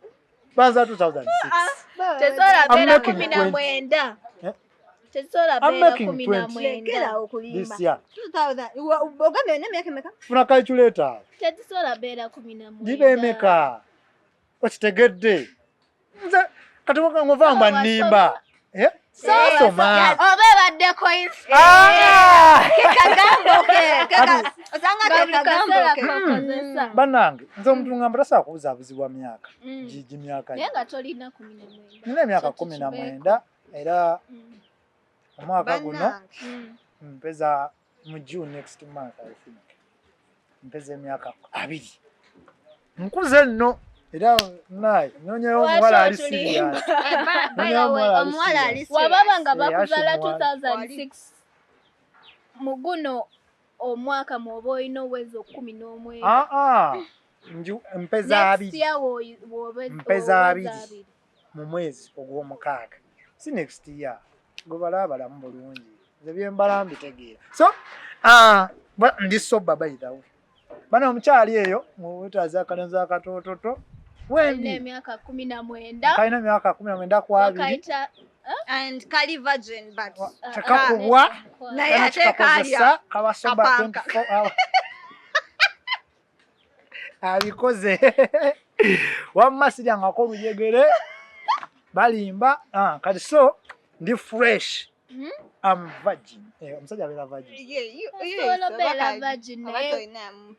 Bazaala 2006. Tesobola beera 19. Tesobola beera 19. This year. 2000. Ogambye n'emyaka emeka? Funa calculator. Tesobola beera 19. Gibemeka. Okitegedde. Nze kati ng'ovamba nnimba. Sasoma. Oba badde coins. Kekagambo ke. Osanga kekagambo ke. Banange, nze omuntu ngamba tasobola kubuzaabuzibwa myaka. Gigi myaka. Naye nga tolina 19. Nina emyaka 19 era omwaka guno mpeza mu June next month I think. Mpeza emyaka 2. Nkuze nno. Era naye nyonyeyo omuwala ali serious. Omuwala ali serious. Wababa nga bakuzaala 2006 mu guno omwaka mwoba olina owezi 11. Mpeza 2. Mpeza 2 mu mwezi ogw'omukaaga. Si next year. Gwe balabalamu bulungi. Nze byembala mbitegeera. So ndi soba by the way. Bana omukyali eyo mu butaza akalenza akatototo. Wendi emyaka 19. Kaina myaka 19 kwa 2. And Kali virgin but takakubwa na yatekalya kabasoba 24 hours. Abikoze wamma siryanga ko lujegere balimba kati so ndi fresh I'm virgin. Omusajja abeera virgin.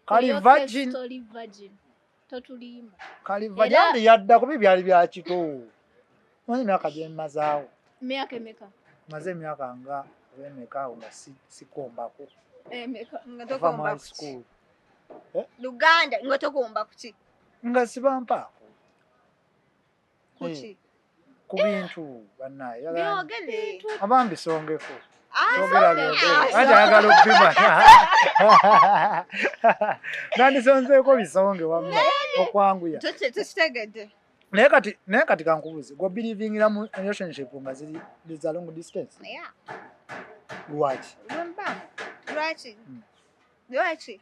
Kali virgin. Totulimba. Kali virgin. Andi yadda kubi byali bya kito. Mwanyi myaka gye mazaawo. Myaka emeka? Maze myaka nga emeka nga sikombako. Emeka nga tokomba ku school. Luganda nga tokomba ku ki? Nga sibampaako. Kuki? Ku bintu bannaye. Byogere. Abambisongeko. Ate ayagala okubimanya. Nandisonzeeko bisonge wamma okwanguya. Tukitegedde. Naye kati kankubuuze, gwe believingira mu relationship nga ziri za long distance? Yeah. Lwaki? Lwaki?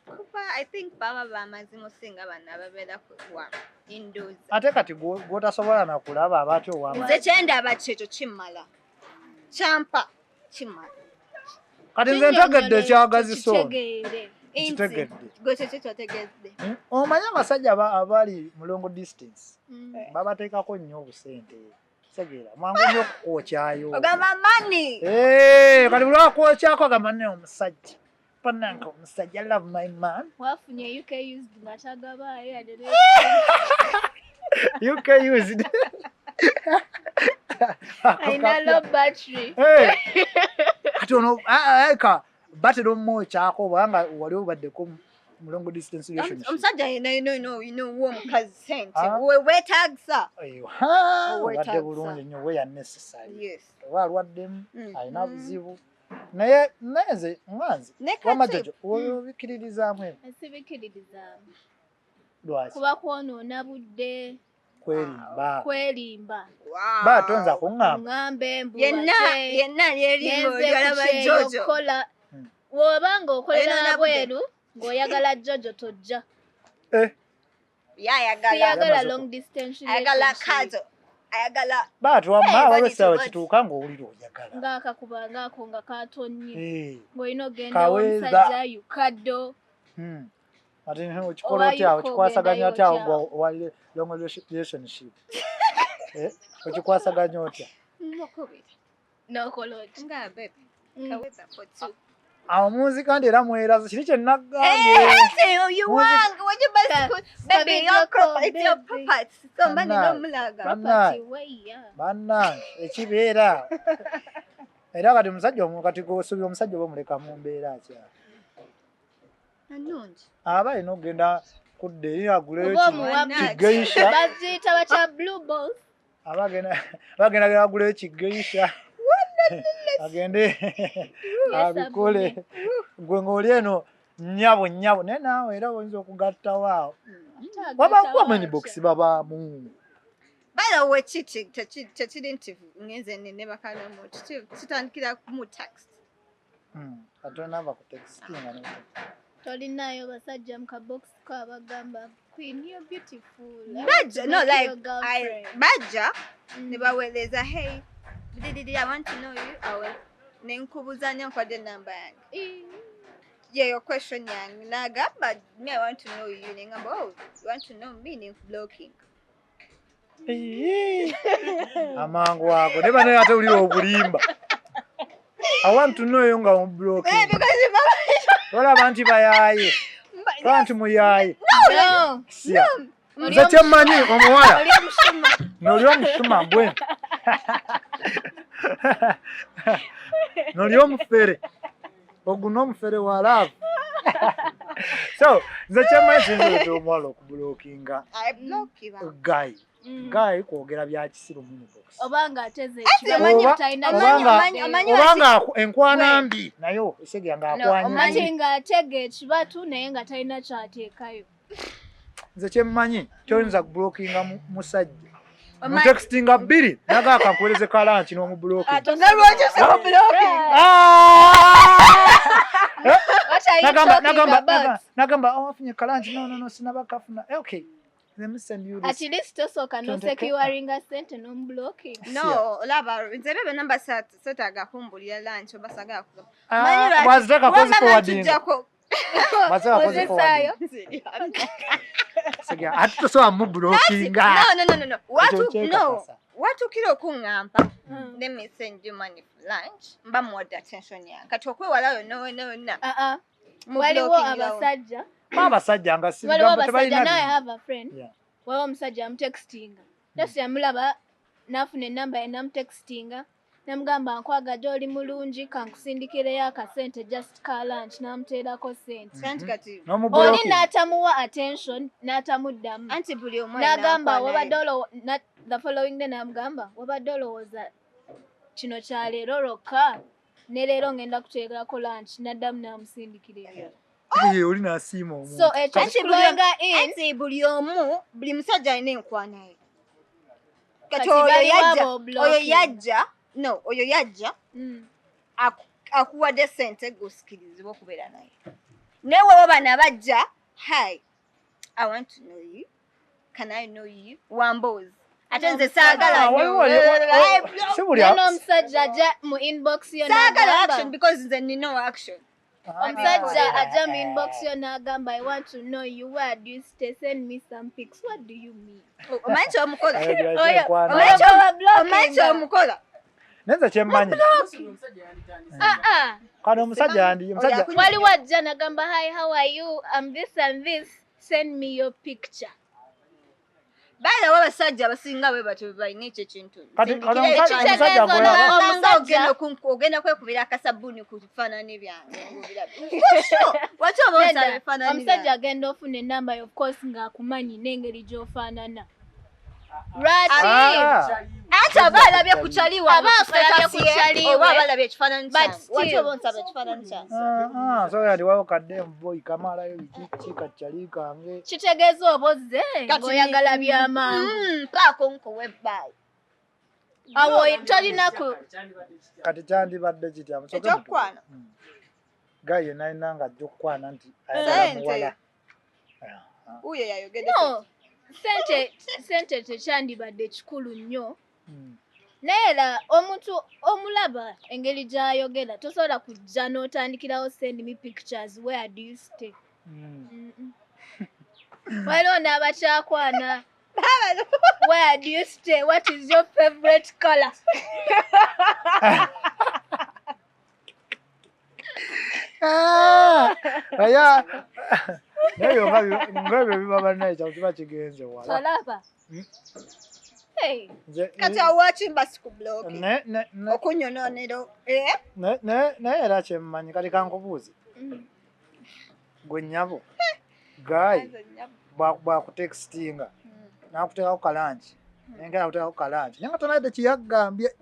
Kuba I think baba bamaze musinga bana babeera kuwa indoors. Ate kati gwotasobola nakulaba abaati owamba. Nze kyendaba kyekyo kimala. Kyampa kimala. Kati nze ntegedde ekyagazi so. Kitegedde. Gwe kyekyo kyotegedde. Omanyi abasajja abali mu long distance babateekako nnyo obusente. Segera mwangu nnyo okukwokyayo. Ogamba money. Kati buli wakwokyako agamba ne omusajja. Pananga omusajja, I love my man. Wafunye UK used nga tagabaayo adere. UK used. Aina low battery. Kati ono battery omwokyako obanga wali obaddeko mu long distance relationship. Omusajja yina w'omukazi sente. Weetagisa. Wadde bulungi nnyo we ya necessary. Yes. Oba alwaddemu alina buzibu. Naye nze wamajojo obikiririzaamu ebyo. Sibikiririzaamu. Lwaki? Kuba kwonoona budde. Kwerimba. Batonza kuŋŋamba. Ŋŋamba embu yenna yerimba olyalaba Jojo. Bw'obanga okolera bweru ng'oyagala Jojo tojja. Siyagala long distance. Ayagala kazo. Ayagala. Baatu wamma wabessawo kituuka ng'owulira oyagala. Ng'akakuba ng'ako nga katonye. Ng'olina ogenda omusajja yukaddo. Ati okikola otya okikwasaganya otya wali long relationship? Okikwasaganya otya? N'okola otya? Nga bebe. Kaweza for two. Awo munzi kandi era mweraza kiri kye nagambye. You want baby your property. So mbani n'omulaga. Bannange ekibeera. Era kati musajja kati g'osuubira omusajja oba omuleka mu mbeera akyala. Aba alina okugenda kudda eri aguleyo kigeisha. Baziyita batya blue balls. Bagenda aguleyo kigeisha. Agende abikole. Gwe ng'oli eno nnyabo naye naawe era oyinza okugattawo awo. Wabankuba many box babaamu. By the way, tekiri nti ngenze ne bakana mu kitandikira mu text. Katonava ku textinga ne. Tolinayo basajja mu kabox kabagamba Queen, you're beautiful. Badja, no, like Badja, nibaweeleza hey, I want to know you. Awe nenkubuza nnyo nkwade number yange. Yeah, your question yange nagamba me I want to know you. Nengamba oh, you want to know me ne blocking. Amangu wako neba naye ate uliwo obulimba. I want to know you nga blocking. Wala abantu bayaye. Abantu muyaye. No. Nze kyemmanyi omuwala. Noli omusuma mbwe. Noli omufere. Oguna omufere wa love. So, nze kyemmanyi sinzi omuwala okublockinga. I block you. Guy kwogera bya kisiru mu box. Obanga ateze obanga enkwana mbi nayo esege nga akwanya. Omanyi nga atege ekibatu naye nga talina kyateekayo. Nze kyemmanyi kyoyinza kublockinga musajja. Textinga bbiri naga akankuweereze kalanchi n'omublocking. Atonga lwaki so blocking? Nagamba awafunye kalanchi no sinaba kafuna. Okay. Let me send you this. At least also can securing a sent no blocking. No, lava. Nzebe number seta agahumbulira lunch obasaga kuba. Wazitaka kozi forwarding. Wazitaka kozi forwarding. Sega atuto so amu blocking. No. Watu kilo kungamba. let me send you money for lunch mba muwadde attention yange kati okwewalayo yonna waliwo abasajja abasajja nga waliwo abasajja naye have a friend waliwo omusajja amutextinga just yamulaba nafuna enamba ye namutextinga namugamba nkwagadde oli mulungi kankusindikireyo akasente just ka lunch namuteerako sente oli n'atamuwa attention n'atamuddamu anti buli omu n'agamba wabadde the following day n'amugamba wabadde olowooza kino kya leero lwokka ne leero ngenda kuteekako lunch n'addamu n'amusindikireyo oli n'asiima omuntu so ekyokulonga anti buli musajja alina enkwana ye kati oyo yajja akuwadde sente gosikirizibwa okubeera naye naye wewe bana bajja hi I want to know you can I know you wamboozi ate nze saagala omusajja ajja mu inbox yo saagala action because nze nina action omusajja ajja mu inbox yo n'agamba I want to know you where do you stay send me some pics what do you mean omanyi omukola nenze kyemmanyi kano omusajja waliwo ajja n'agamba hi how are you I'm this and this send me your picture baalawo abasajja abasinga bwe batyo balina ekyo kintu ogenda kwekubira akasabbuuni ku bifaananyi byange waki oba osaba ebifaananyi omusajja agenda ofuna enamba of course ng'akumanyi n'engeri gy'ofaanana ati aba alabye ku kyaliwo oba abalabye ekifaananyi kyange waki oba onsaba ekifaananyi kyange sobola ndi wawo kadde mboyi kamalayo biki kakyali kange kitegeeza obozze ng'oyagala by'amangu paako nkowe ebbaayi awo tolinaku kati kyandibadde kitya ekyokukwana gaye yenna alina nga ajja okukwana nti ayagala muwala uyo yayogedde sente tekyandibadde kikulu nnyo naye era omuntu omulaba engeri gy'ayogera tosobola kujja n'otandikirawo send me pictures where do you stay waliwo n'abakyakwana where do you stay what is your favorite color aya nayo ngaebyo bibaba naye kyakuba kigenze wala olaba kati awakimba sikubuloki okunyononero naye era kyemmanyi kati kankubuuze gwe nnyabo gayi bwakutextinga nakuteekako kalanki engeri akuteekako kalanki naye nga tonadde kiyagambye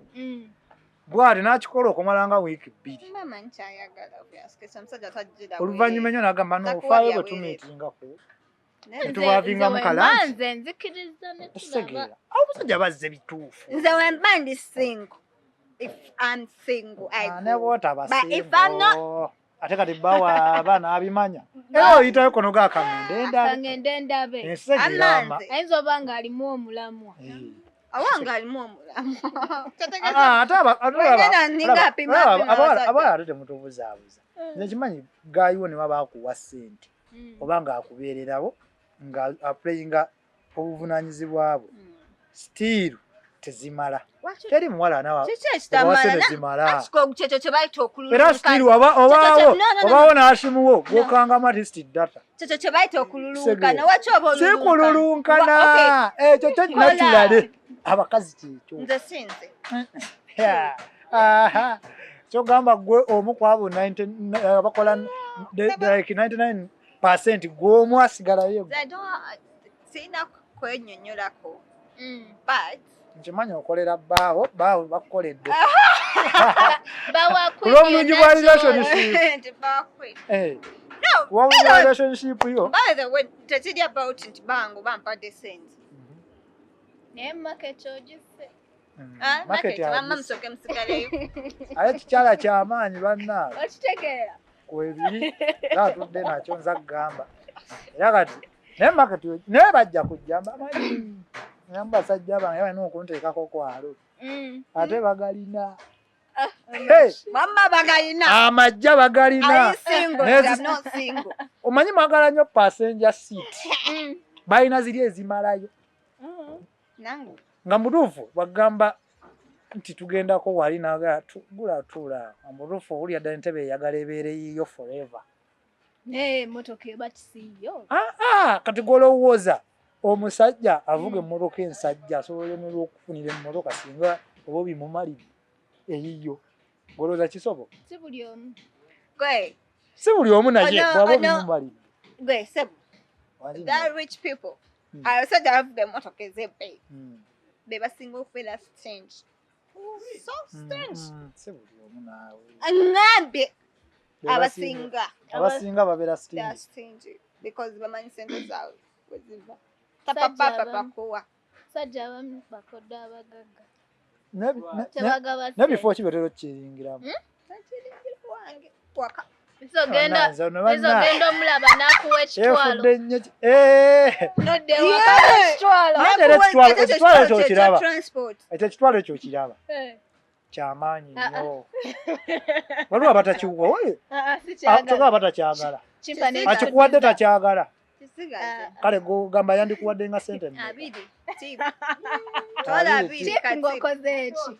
bwati n'akikola okumala nga wiiki 2 oluvannyuma ennyo n'agamba nofaayo bwe tumiitingako netubavingamu kalanki tegeera abasajja bazze bituufu nze wemba ndi single if I'm single ne bwotaba single ate kati bawa abaana abimanya era oyitayo kono gakangende endabe ensegirama ayinza oba ng'alimu omulamwa awanga alimu omulamwa abawala ate temutubuzaabuza nze kimanyi gayiwo ne babaakuwa ssente oba ng'akubeererawo nga aplayinga obuvunaanyizibwa bwo stiiru tezimala teri muwala era stiiru obaawo n'asimuwo gwokangamu atisti data sikululunkana ekyo kyo naturale abakazi kyekyo kyogamba gwe omu ku abo bakola like 99% gw'omu asigalayo sirina kwenyonyolako nkimanyi okolera baawo bakukoledde kulw'omulungi bwa relationship wabulwa relationship yo tekiri about nti bangu bampadde sente naye market ogise bamma musoke musigaleyo aye kikyala kyamaanyi bannaawe okitegeera kwebiri atudde nakyo nza kugamba era kati naye market naye bajja kujjamba amanyi basajja bange balina okunteekako kwalo ate bagalina mama bagalina amajja bagalina omanyi mwagala nnyo passenger seat balina ziri ezimalayo nga mutuufu bagamba nti tugendako wali naga gula tula amurufu uli adda ntebe yagala ebeere yiyo forever. Motoka ebatisiyo. Kati golowooza omusajja avuga emmotoka ensajja asobola n'okufunira emmotoka singa oba bimumalire eyiyo. Golowooza kisoboka? Si buli omu. Si buli omu naye bw'aba bimumalire. Sebu. That rich people. Abasajja bavuga emmotoka ez'ebbeeyi. Be basinga okubeera strange. So strange. Si buli omu naawe. Angambye abasinga babeera strange because bamanyi sente zaabwe bwe ziva. Tapapapa kuwa. Sajja abamu bakodde abagagga. Nebifo ki betera okkiringiramu? Nakiringira wange waka. Izo genda omulaba n'akuwa ekitwalo. Nodde waka ekitwalo. Ekitwalo ekyo kiraba. Kyamaanyi nnyo. Waliwo abatakiwa. Kyokka abatakyagala. Akikuwadde takyagala. Kale gamba yandikuwadde nga sente abiri.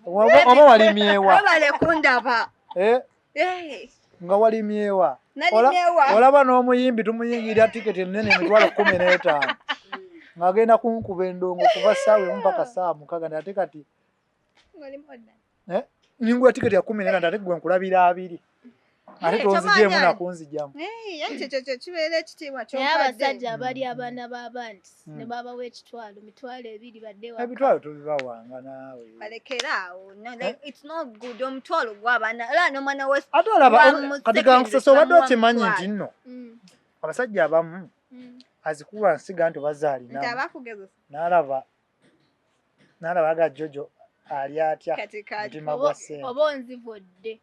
Oba walimyewa. Obale kundaba. Nga walimyewa. Olaba n'omuyimbi tumuyingira tiketi ennene emitwalo 15. Ng'agenda kunkuba endongo kuva ssaawa emu mpaka ssaawa 6 ate kati. Ninguwa tiketi ya 14 ate gwe nkulabira 2. Ate tonzigyemu nakunzigyamu. Ekyo kibeera ekitiibwa ky'opadde. Naye abasajja abali abaana b'abantu ne babawa ekitwalo mitwalo 2 badde waka. Ebitwalo tubibawanga naawe. Balekeraawo. It's not good. Omutwalo gw'abaana era n'omwana we. Ate olaba kati gankusasa obadde okimanyi nti nno abasajja abamu azikuwa nsiga nti bazaalina n'alaba aga Jojo ali atya mutima gwa ssente. Oba onzivodde.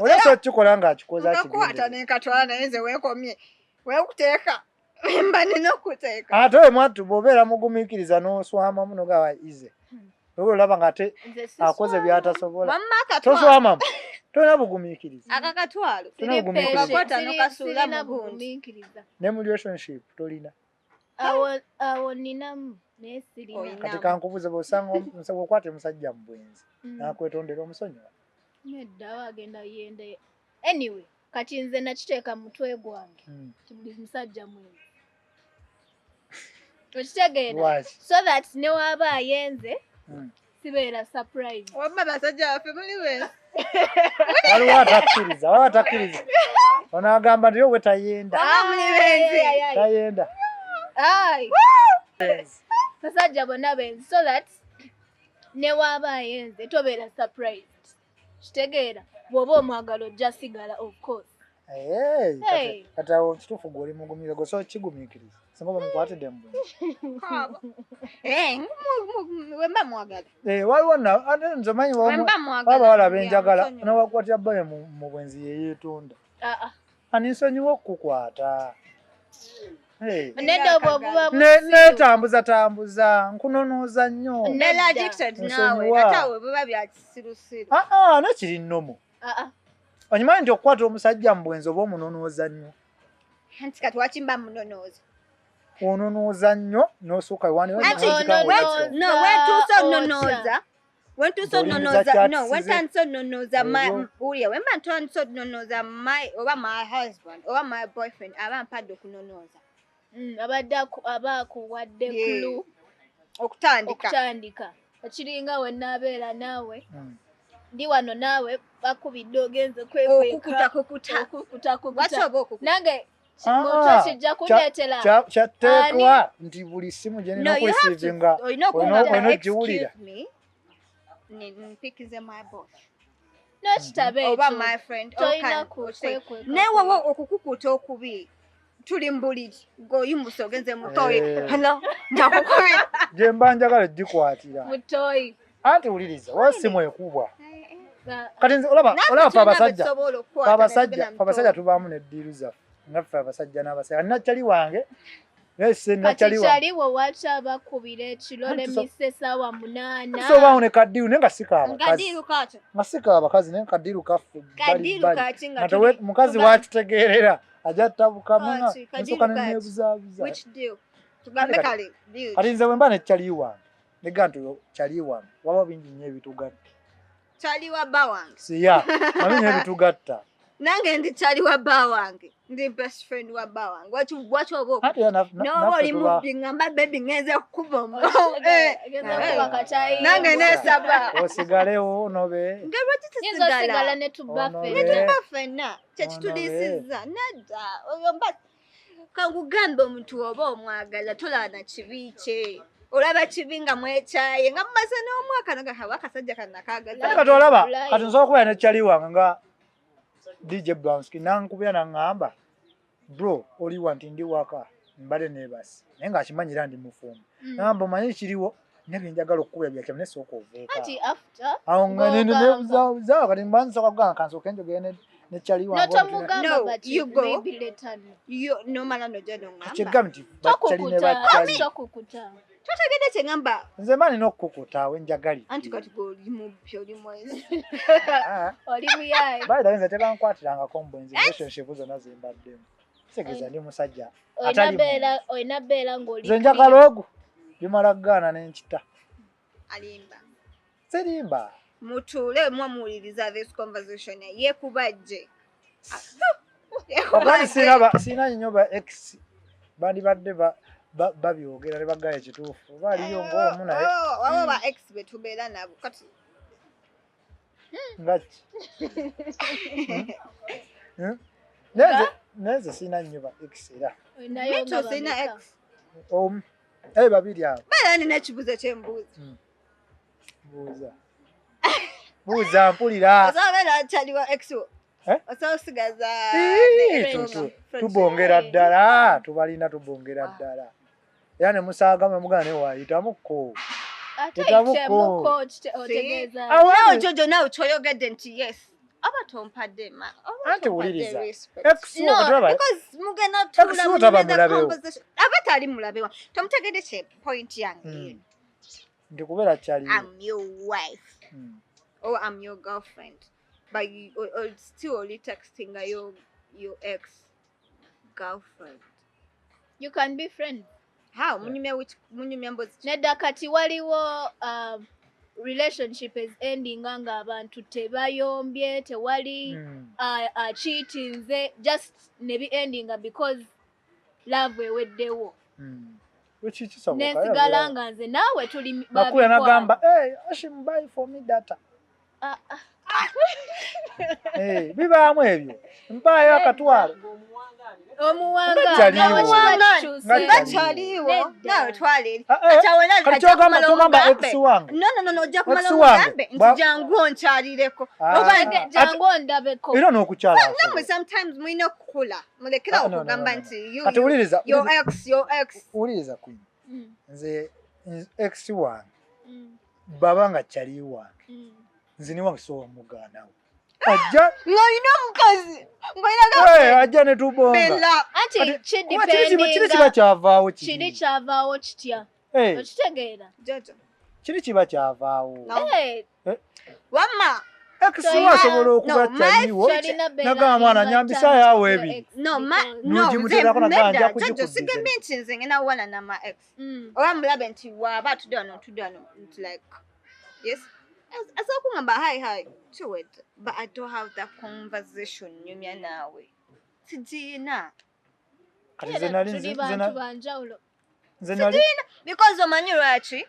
Oya so kikola ng'akikoza akakwata n'enkatwala naye nze weekomye weekuteeka mba nina okuteeka. Ate we mwattu bw'obeera mugumiikiriza n'oswamamu nogawa ize oba olaba ng'ate akoze by'atasobola toswamamu tolina bugumiikiriza. Akakatwalo bakwata n'okasuula mu gundi ne mu relationship tolina. Awo ninamu naye sirina. Kati kankubuuze bw'osanga bw'okwata omusajja mu bwenzi n'akwetondera omusonyiwa. Nedda wagenda yende. Anyway, kati nze nakiteeka mutwe gwange. Buli musajja mwenzi. Okitegeera? So that ne waba ayenze sibeera surprise. Wabba basajja baffe muli benzi. Waliwo atakkiriza. Ono agamba nti we tayenda. Muli benzi. Tayenda. Basajja bonna benzi so that ne waba ayenze tobeera surprise. Kitegeera bw'oba omwagala ojja sigala of course. Kati awo kituufu gw'oli mugumiikiriza gwe so kigumiikiriza singa bamukwatidde mu wemba mwagala. Waliwo ate nze omanyi abawala benjagala n'abakwatira bbaye mu bwenzi ye yeetonda. Ani nsonyiwa okukukwata. Neetambuza nkunonooza nnyo. Nekiri nnomo. Onyimanyi nti okukwata omusajja mu bwenzi oba omunonooza nnyo. Anti kati wakimba munonooza. Ononooza nnyo n'osooka oba my husband oba my boyfriend aba mpadde okunonooza. Abadde abakuwadde kulu okutandika ekiringa we naabeera naawe ndi wano naawe bakubidde ogenze kwekukuta nange moto kijja kundeetera kyateekwa nti buli simu gye nina okurisiivinga onogiwulira. Mpikize my boss. N'ekitabe oba my friend tolina naye wowe okukukuta okubi tuli mbuliri ng'oyimusa ogenze mutoyi hello njakukubira gye mba njagala gikwatira mutoyi anti wuliriza wa simu ekubwa kati nze olaba abasajja tubaamu n'eddiiru zaffe ngaffe abasajja n'abasajja nakyali wange Katichaliwo wacha bakubira ekirole mise sawa 8. So baone kadiru nenga sika abakazi. Kadiru kacho. Masika abakazi nenga kadiru kafu. Kadiru kachinga. Matawe mukazi wachitegerera ajatabuka menga nsoka nebuza. Which deal? Tugambe kale deal. Alinze wemba ne chaliwa. negantu chaliwa waba bingi nnyo ebitugatta chaliwa bba wange siya nabinyo ebitugatta nange ndi chaliwa bba wange ndi best friend wa bba wange wachi obo ate no oli mubbi ngamba baby ngenze kukuba nange nesaba osigalewo nobe ngabo sigala netubafena kyekitulisiza nadda oyo mba kangugambe omuntu oba omwagala tolana kibi kye olaba kibi nga mwekyaye nga mumaze n'omwaka nagahawa akasajja kanakagaza kati olaba kati nsobola kubeera nekyaliwanga nga DJ Brownski nankubira naŋŋamba bro oliwa nti ndi waka mbale nebasi naye ng'akimanyira ndi mufumbo nagamba omanyi kiriwo nebyenjagala okukuba byakyamu nesooka ovuuka awo ngazawa kati mba nsooka kugamba kansooke njogere nomala noja noŋŋamba kyeggambi nti bakyali ne bakyali totegedde kyeŋŋamba nze mba nina okukukuta we njagali anti kati oli mubbi oli mwezi oli muyaye baida nze tebankwatirangako mbwenzi relationship zonna zembaddemu kitegeeza ndi musajja atali oyina beera ng'oli nze njagala ogu bimala kugaana nenkita alimba sirimba mutuule mwamuwuliriza this conversation yekubajje ogandi sina nnyo ba ex bandibadde babyogera ne bagaya ekituufu baaliyo ng'omu naye waba ba ex betubeera nabo kati ngaki neze sina nnyo ba ex era mitu sina ex babiri awo beera nina ekibuzo kyembuuza buuza mpulira osobeera kyaliwa ex osobola osigaza tubongera ddala tubalina tubongera ddala era ne musaagamu emugana ne waayitamuko nawe jojo nawe kyoyogedde nti yes aba tompadde anti wuliriza mugenda aba tali mulabewa tomutegedde kye point yange nti kubeera kyali I'm your wife or I'm your girlfriend but you still only texting your ex girlfriend. You can be friends. How? Munyumya mbozi. Nedda kati waliwo relationship is ending nga abantu tebayombye tewali cheatinze just nebi ending because love eweddewo. Nesigala nga nze naawe tuli bakuya nagamba Ashim buy for me data. Bibaamu ebyo mpaayo akatwalo omuwanga ngakyaliwo nawe twaliri katogamba ex wange no ojja kumala omugambe nti jangu onkyalireko jangu ondabeko era n'okukyala namwe sometimes mulina okukula mulekera okugamba nti kati wuliriza your ex wuliriza queen nze ex wange baba nga kyali wange nze niwange sowa mugaanawo ajja ng'olina omukazi ajja ne tubonga anti kiri kiba kyavaawo kiri kyavaawo kitya okitegeera kiri kiba kyavaawo wamma ex wasobola okuba kyaliwo nagamba mwana nyambisa yaawo ebiri nogimuteerako naganja jojo sigambye nti nze ngenda wala nama ex oba mulabe nti waaba atudde wano nti like yes asokungamba hi chiwed but I don't have that conversation nyumya nawe sijina kati nze nali because omanyi lwaki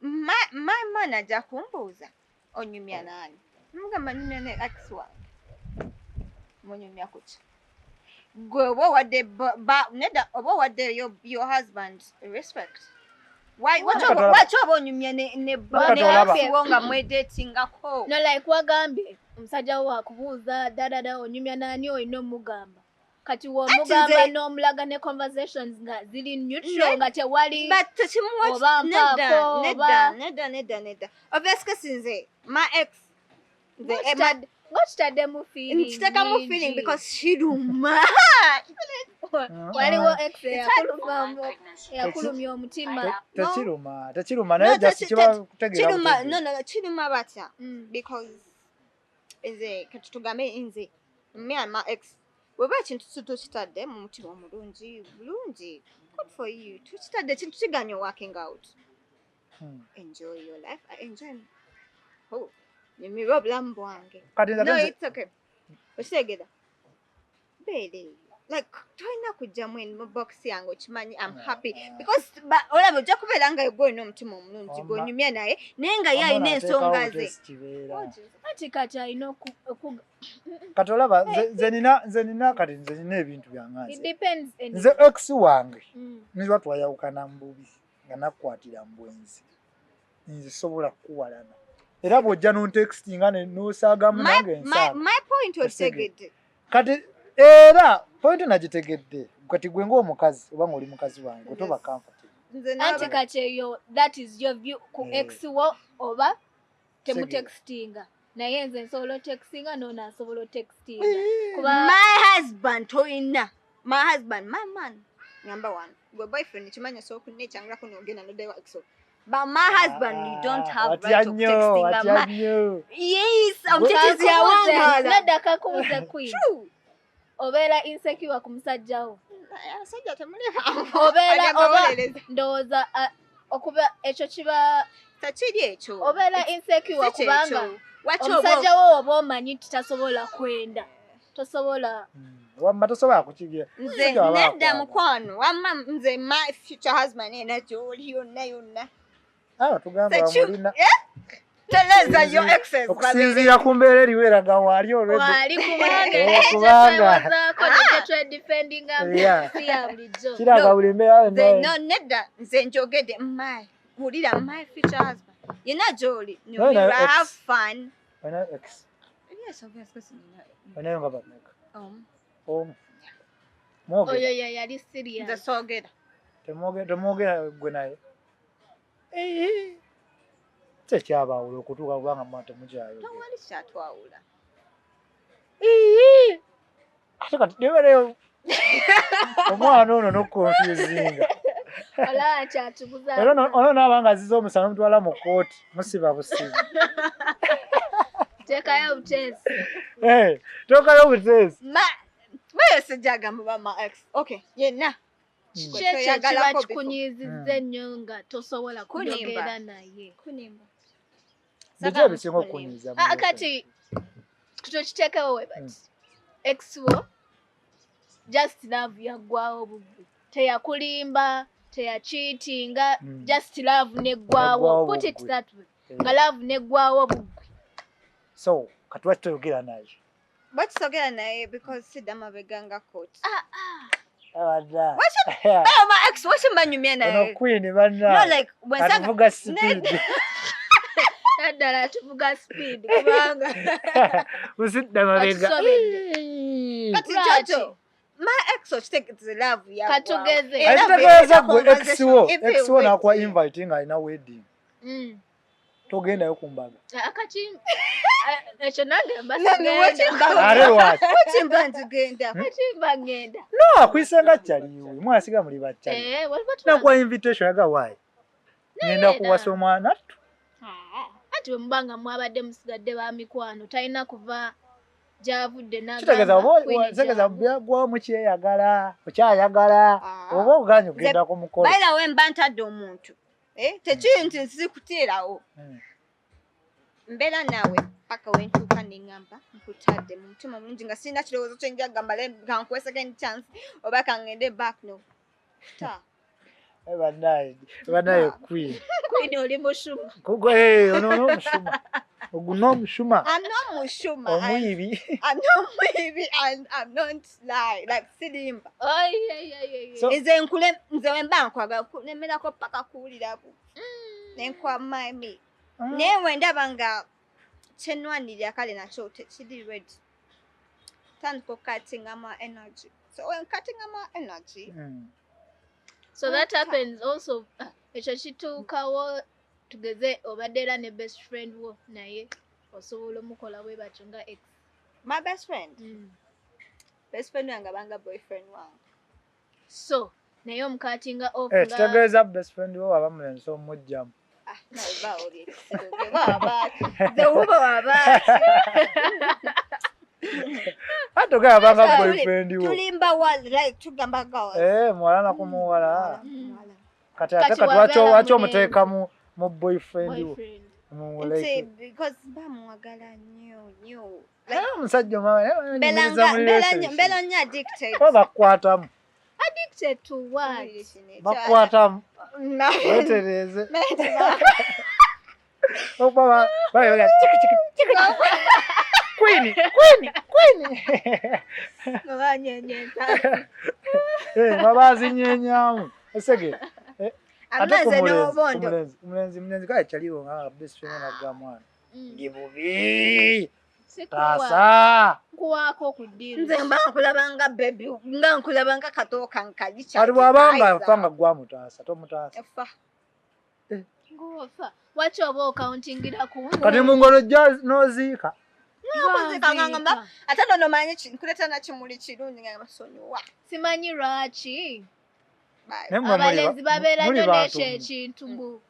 my manager kumbuuza onyumya nani mugamba nyumya ne ex wange munyumya kuki gwe oba wadde nedda oba wadde your husband respect Why onyumya ne nga mwedatingako no like wagambye omusajja wo akubuuza dada onyumya nani olina omugamba kati womugamba n'omulaga ne conversations nga ziri neutral nga tewali oba mpaako nedda obviously sinze my ex ng'okitaddemu feeling nkitekamu feeling because kiruma waliwo ex eyakulumya omutima tekiruma naye just kiba kutegeera kiruma batya because nze kati tugambe nze me and my ex weba ekintu tukitadde mu mutima omulungi bulungi good for you tukitadde ekintu kiganya working out enjoy your life. I enjoy. Oh, nimirwa obulamu bwange. No, it's okay. Okitegera? Baby, like toyina kujjamu mu box yange okimanyi I'm happy because olaba ojja kubeera nga gwe n'omutima omulungi gw'onyumya naye naye nga ye alina ensonga ze. Ati kati alina kati olaba nze nina kati nze nina ebintu byange. It depends. Nze ex wange niba twayawukana mu bubi nga nakwatira mu bwenzi nze sobola kukuwalana era bw'ojja n'ontextinga n'osaagamu nange nsaaga. My point otegedde. Kati era point nagitegedde kati gwe ng'omukazi oba ng'oli mukazi wange otoba comfortable. Anti kati eyo that is your view ku ex wo oba temutextinga naye nze nsobola textinga n'ona asobola otextinga kuba my husband toyina my husband my man number one gwe boyfriend kimanya so kunekyangula kuno ogenda no dewa exo but my husband you don't have right of texting. Yes, I'm texting ya wanga nadaka kubuza queen. True. Obeera insecure ku musajjawo. Asajja temuli obeera ndowooza okuba ekyo kiba takiri ekyo. Obeera insecure kubanga omusajjawo oba omanyi titasobola kwenda tosobola wamma tosobola kukigira. Nze nedda mukwano wamma nze my future husband ena gy'oli yonna. Tugamba mulina. Teleza yo exes okusinziira ku mbeera eriwo eraga waali olwedde. Waali kubanga twe defending ya bulijjo. Kiraga buli mbeera no nedda nze njogedde wulira my future husband yena gy'oli have fun. Wena ex. Yes, obviously. Wena nga bameka. Oyo yali serious. Nze soogera. Temwogera gwe naye. Tekyabawula okutuuka kubanga mwana temukyayo. Tewali kyatwawula. Ate kati nebereyo omwana ono n'okukonfuzinga. Olaba kyatubuza. Ono n'abanga aziza omusana mutwala mu kkooti musiba busibi. Teekayo buteesi. Teekayo buteesi. Bwe sijagamba ba ma ex. Okay, yenna. Kyekyo kiba kikunyiizizza ennyo nga tosobola kujogera naye. Kunimba. Biki ebisinga okunyiiza? Kati tukiteekewo we bati. Ex wo just love yaggwawo bubbi. Teyakulimba, teyacheatinga, just love neggwawo. Put it that way. Nga love neggwawo bubbi. So, kati lwaki toyogera naye? Batusogera naye because sidda mabega nga court. Abadda. My ex waki mbanyumya naye? Ono queen banna. No like when atuvuga speed. Naddala tuvuga speed kubanga usidda mabega. Kati Jojo my ex okitegeze love ya. Katugeze. Ategeza gwe ex wo nakwa invite nga ina wedding. Togendayo kumbaga. Akati ekyo nange mbasagenda. Waki mbanzigenda? Ngenda. No, akwisenga kyaliwe. Mwasiga muli bakyali. Nakwa invitation yaga why? Ngenda kuwasa omwana. Ati bwe mubanga mwabadde musigadde ba mikwano talina kuva gyavudde Tegeza gwa mukyeyagala, okyayagala, oba oganya ogenda ku mukolo. By the way mba ntadde omuntu. Tekiri nti nzikutiirawo. Mbeera naawe paka wentuuka neŋŋamba nkutadde mu mutima mulungi nga sirina kirowoozo kye nja kugamba kankuwe second chance oba kangende back no. Banaye queen. Queen oli mushuma. Ono mushuma. Oguno mushuma. I'm not mushuma. Omwibi. I'm not muibi and I'm not like sirimba. So nze wemba nkwaga kulemerako paka kuwulirako. Nenkwa mami. Newe ndaba nga kyenwanirira kale nakyo tekiri ready. Tandika cutting my energy. So when cutting my energy. So that happens also. Ekyo kituukawo tugeze obadde era ne best friend wo naye osobola omukola bwe batyo nga ex. My best friend? Best friend wange abanga boyfriend wange. So naye omukatinga off nga kitegeeza best friend wo aba mulenzi omujjamu. Naiba oli ekisigo ge babaaki. Nze wuba wabaaki. Atogera abanga boyfriend wo. Tulimba wali like tugamba gawa. Mwala nakumuwala. Kati ate kati wacho omuteekamu mu boyfriend wo boyfriend. mumuleke because bamwagala nnyo omusajja omwana mbera nnyo addicted bakwatamu Addicted to what? bakwatamu wetereze okuba bayoga Queen babazinyenyamu esege amaze n'obondo umulenzi kale kyaliwo nga best friend na mwana ndi bubi tasa Kuwako kudiru. nze mba nkulabanga baby nga nkulabanga katooka nkali ali bwabanga fanga gwamutaasa tomutaasa efa Ngofa. Wacha oba accountingira ku. kati mungono jja noziika ngamba ate nno manyi nkuleta na kimuli kirungi nga basonyiwa Simanyi lwaki. Nemwe Abalenzi babeera nnyo bantu. n'ekyo ekintu mbu.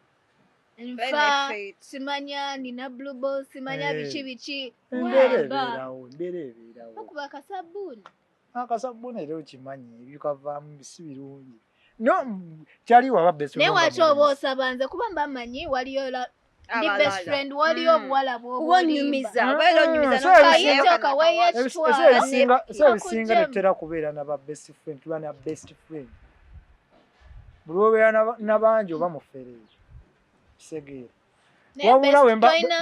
Nfa Benefit. simanya nina blue ball simanya biki. embeera Wamba. ebeerawo Okuba akasabbuuni. akasabbuuni era okimanyi ebikavaamu bisi birungi no kyaliwo aba best Naye friend waki oba osaba nze kuba mbamanyi waliyo ndi best friend waliyo obuwala wonyumiza Kayitooka weeyekitwala. ebisinga bitera kubeera naba best friend tuba na best friend buli obeera nabangi oba mufereeri kisegeera wabula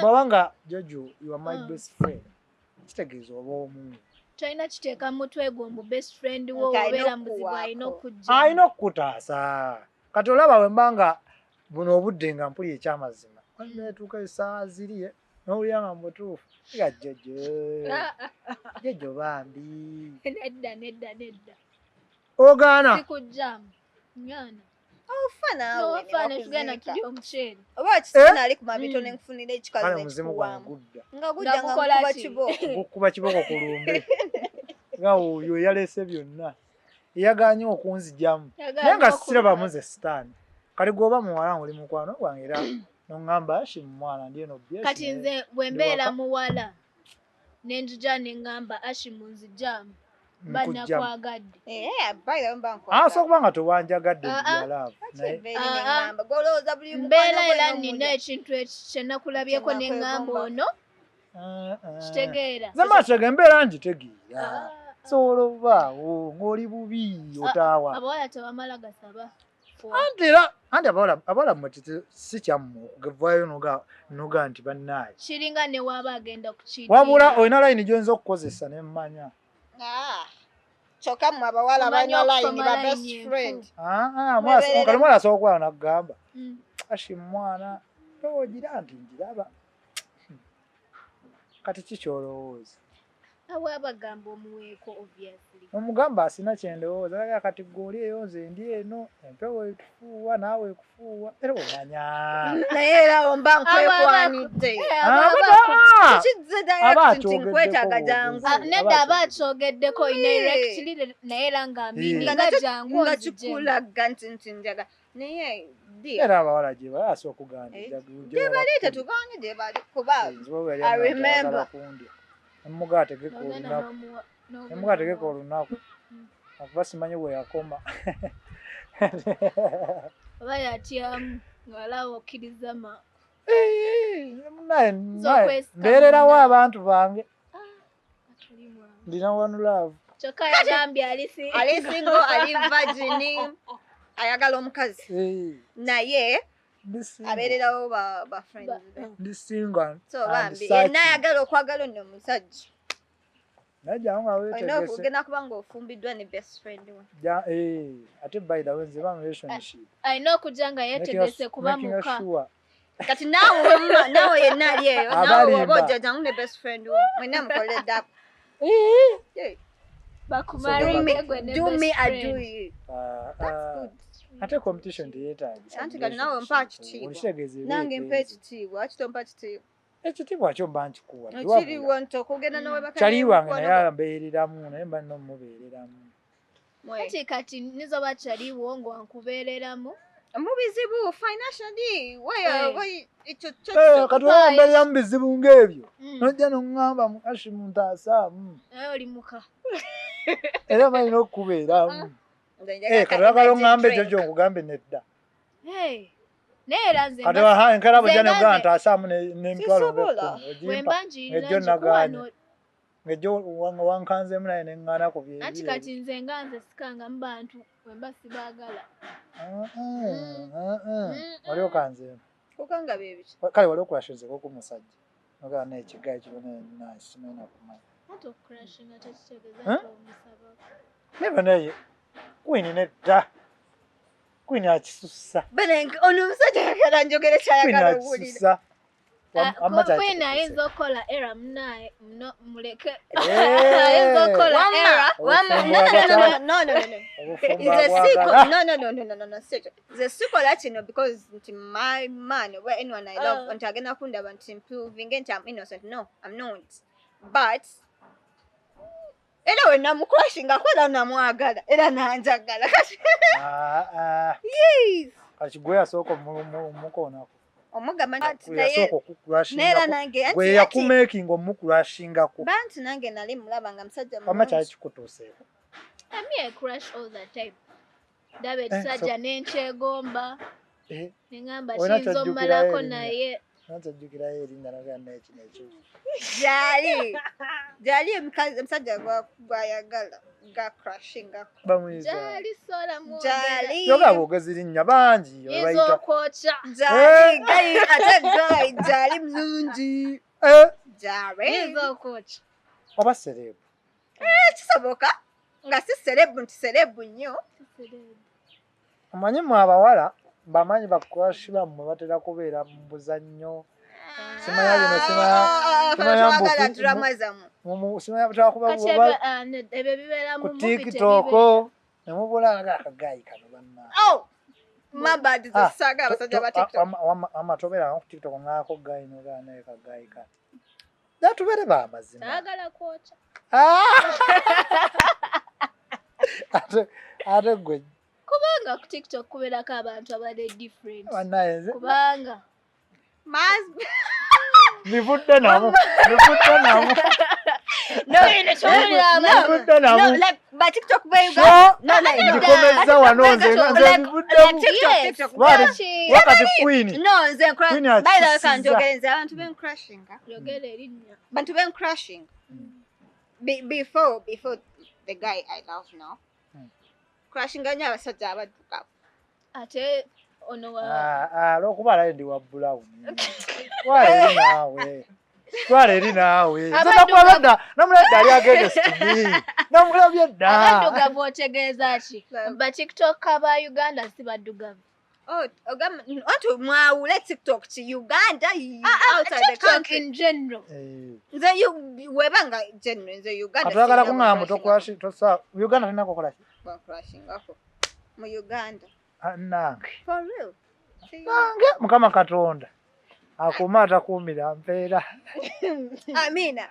bwabanga jojo you are my best friend kitegeeza oba omu Tolina kiteeka mutwe gwo mu best friend wo obeera muzibu alina okujja. alina okukutaasa kati olaba wembanga buno obudde nga mpuli ekyamazima netuuka esaawa ziri n'owulira nga mubutuufu ga jojo bambi Nedda. ogaana Sikujjamu. Nyana. ofa naawe N'ofaana tugenda tulya omuceere. oba kisina ali ku mabito nenkufunira ekikazi kale muzimu nekikuwaamu gwagudda nga gudda nga Nakukola nkuba ki? kiboko gukuba kiboko ku lumbe nga oyo yalese byonna yaganye okunzijamu naye nga sirabamu ze sitaani kale gwoba muwala oli mukwano gwange era noŋŋamba ashi mumwana ndi eno byesi Kati nze bwe mbeera muwala nenjija ne ŋŋamba ashi munzijamu mba nakwagadde. abaira mba nkwagala asokuba nga towanjagadde byalaavu naye golowooza buli Mbeera era nina ekintu kye nakulabyeko ne ŋŋamba ono kitegeera. nze maatege embeera ngitegeera sobola obaawo ng'oli bubi otaawa Abawala tebamala gasaba. anti abawala mmwe si kyammwe okugavaayo noga nti bannaaye Kiringa ne waaba agenda kukiitirira. wabula olina layini gy'oyinza okukozesa ne mmanya kyokka mmwe abawala balina layini ba best friend kale mwala asobola okwala nakugamba ashi mwana towogira nti njiraba kati kikyolowooza Awe abagamba omuweeko obviously. omugamba asina kyendowooza aga kati gwe oli eyo nze ndi eno empewo ekufuuwa naawe ekufuuwa era omanya naye era omba nkwekwanidde nkwetaaga jangu Nedda aba akyogeddeko indirectly naye era ng'amininga jangu nga kikulaga nti njaga naye era abawala gye bali asobola okugaanira gye bali tetuganye gye bali kuba I remember. emuga ategeka olunaku akuba simanyi bwe yakoma oba yatyamu ng'alaba okkiriza mbeererawo abantu bange ndina one love kyokka yagambye alisingo ali vagini ayagala omukazi naye abeererawo ba friends ndisinga so bambi yenna ayagala okwagala nno omusajja najjangu nga olina okugenda kuba ng'ofumbiddwa ne best friend we ate by the way nze ba mu relationship alina okujja nga yeetegese kuba muka kati naawe yenna ali eyo naawe oba ojja jangu ne best friend we mwenna mukoledde ako bakumarire gwe ne do me best I do friend. you ate competition teyeetaagisa anti kati naawe mpa kitiibwa nange mpa ekitiibwa lwaki tompa kitiibwa ekitiibwa kyo mba nkikuwa ekiriwo nti okugenda nawe kyali wange naye mbeereramu naye mba nno mubeereramu kati nizoba kyaliwo ng'ankubeereramu mubizibu financially kati wambeerera mu bizibu ng'ebyo nojja noŋŋamba ashi muntaasaamu naye oli muka era balina okubeeramu kati oyagala oŋŋambe ekyo kyo nkugambe nedda Neera nze kati waha enkera bujja ganta asamu n'emitwalo ng'ejjo nagano ng'ejjo wankanzemu naye neŋŋaana ku bye anti kati nze nga nze sikanga mu bantu wemba sibaagala wali okanzeemu kukanga bebiki kale wali okurashizeko ku musajja ogaa n'ekigayi kibona simaina kumanya ate okurashinga tekitegeeza Huh? nti omusaba neba naye kwini nedda kwini akisussa benenke ono omusajja ayagala njogere kwini kyayagala owulira akisussa kwini ayinza okola era munaye muleke ayinza okola era nze sikola kino because nti my man or anyone I love nti agenda kundaba nti improving nti I'm innocent. No, I'm not. But era we namukwashinga kola namwagala era nanjagala yes kati gwe yasooka omukoonako omugamba yasooka nera nange gwe yakumakinga omukurashingako banti nange nali mulaba nga musajja wama kyali kikutuuseeko me I crush all the time ndaba ekisajja nenkyegomba neŋŋamba kiyinza omumalako naye natajjukirayo erinnya nagana eki nekyo gyali omusajja gwayagala ga crushinga gyali sola gyali yoga bwogezi linnya bangi yinza okwokya gyali ate gayi gyali mulungi gyali yinza okwokya oba serebu kisoboka nga si serebu nti serebu nnyo omanyi mu abawala bamanyi bakurashi bammwe batera kubeera mu buzannyo simanya bino twagala drama zamu simanya butakuba ebyo bibeera ku mu TikTok nemubula nga akagayi kano banna mabadi zisaga abasajja ba TikTok amatobera ku TikTok ngako gayi nogana ekagayi kano datubere bamazima agala kwokya ate gwe kubanga ku TikTok kubeerako abantu abadde different banayenze kubanga nivudde nabo ba TikTok ba Uganda ndikomeza wano nze nivuddemu wakati Queen nze Queen by the way akisiza. kanjogereza abantu ben crushing yogera erinnya bantu ben crushing before the guy I love now crushing anya abasajja abadduka ate ono wa lwokuba alaye ndi wa brown twala eri naawe namuledda ali agende namulabye dda abaddugavu otegeeza ki ba TikTok aba Uganda si baddugavu onto mwawule TikTok ki Uganda outside the TikTok country in general nze webanga general nze Uganda katwagala kuŋŋamba tokurashi tosa Uganda talina kukola ki crushing ako mu Uganda nange for real nange mukama katonda akuuma atakuumira mpeera Amina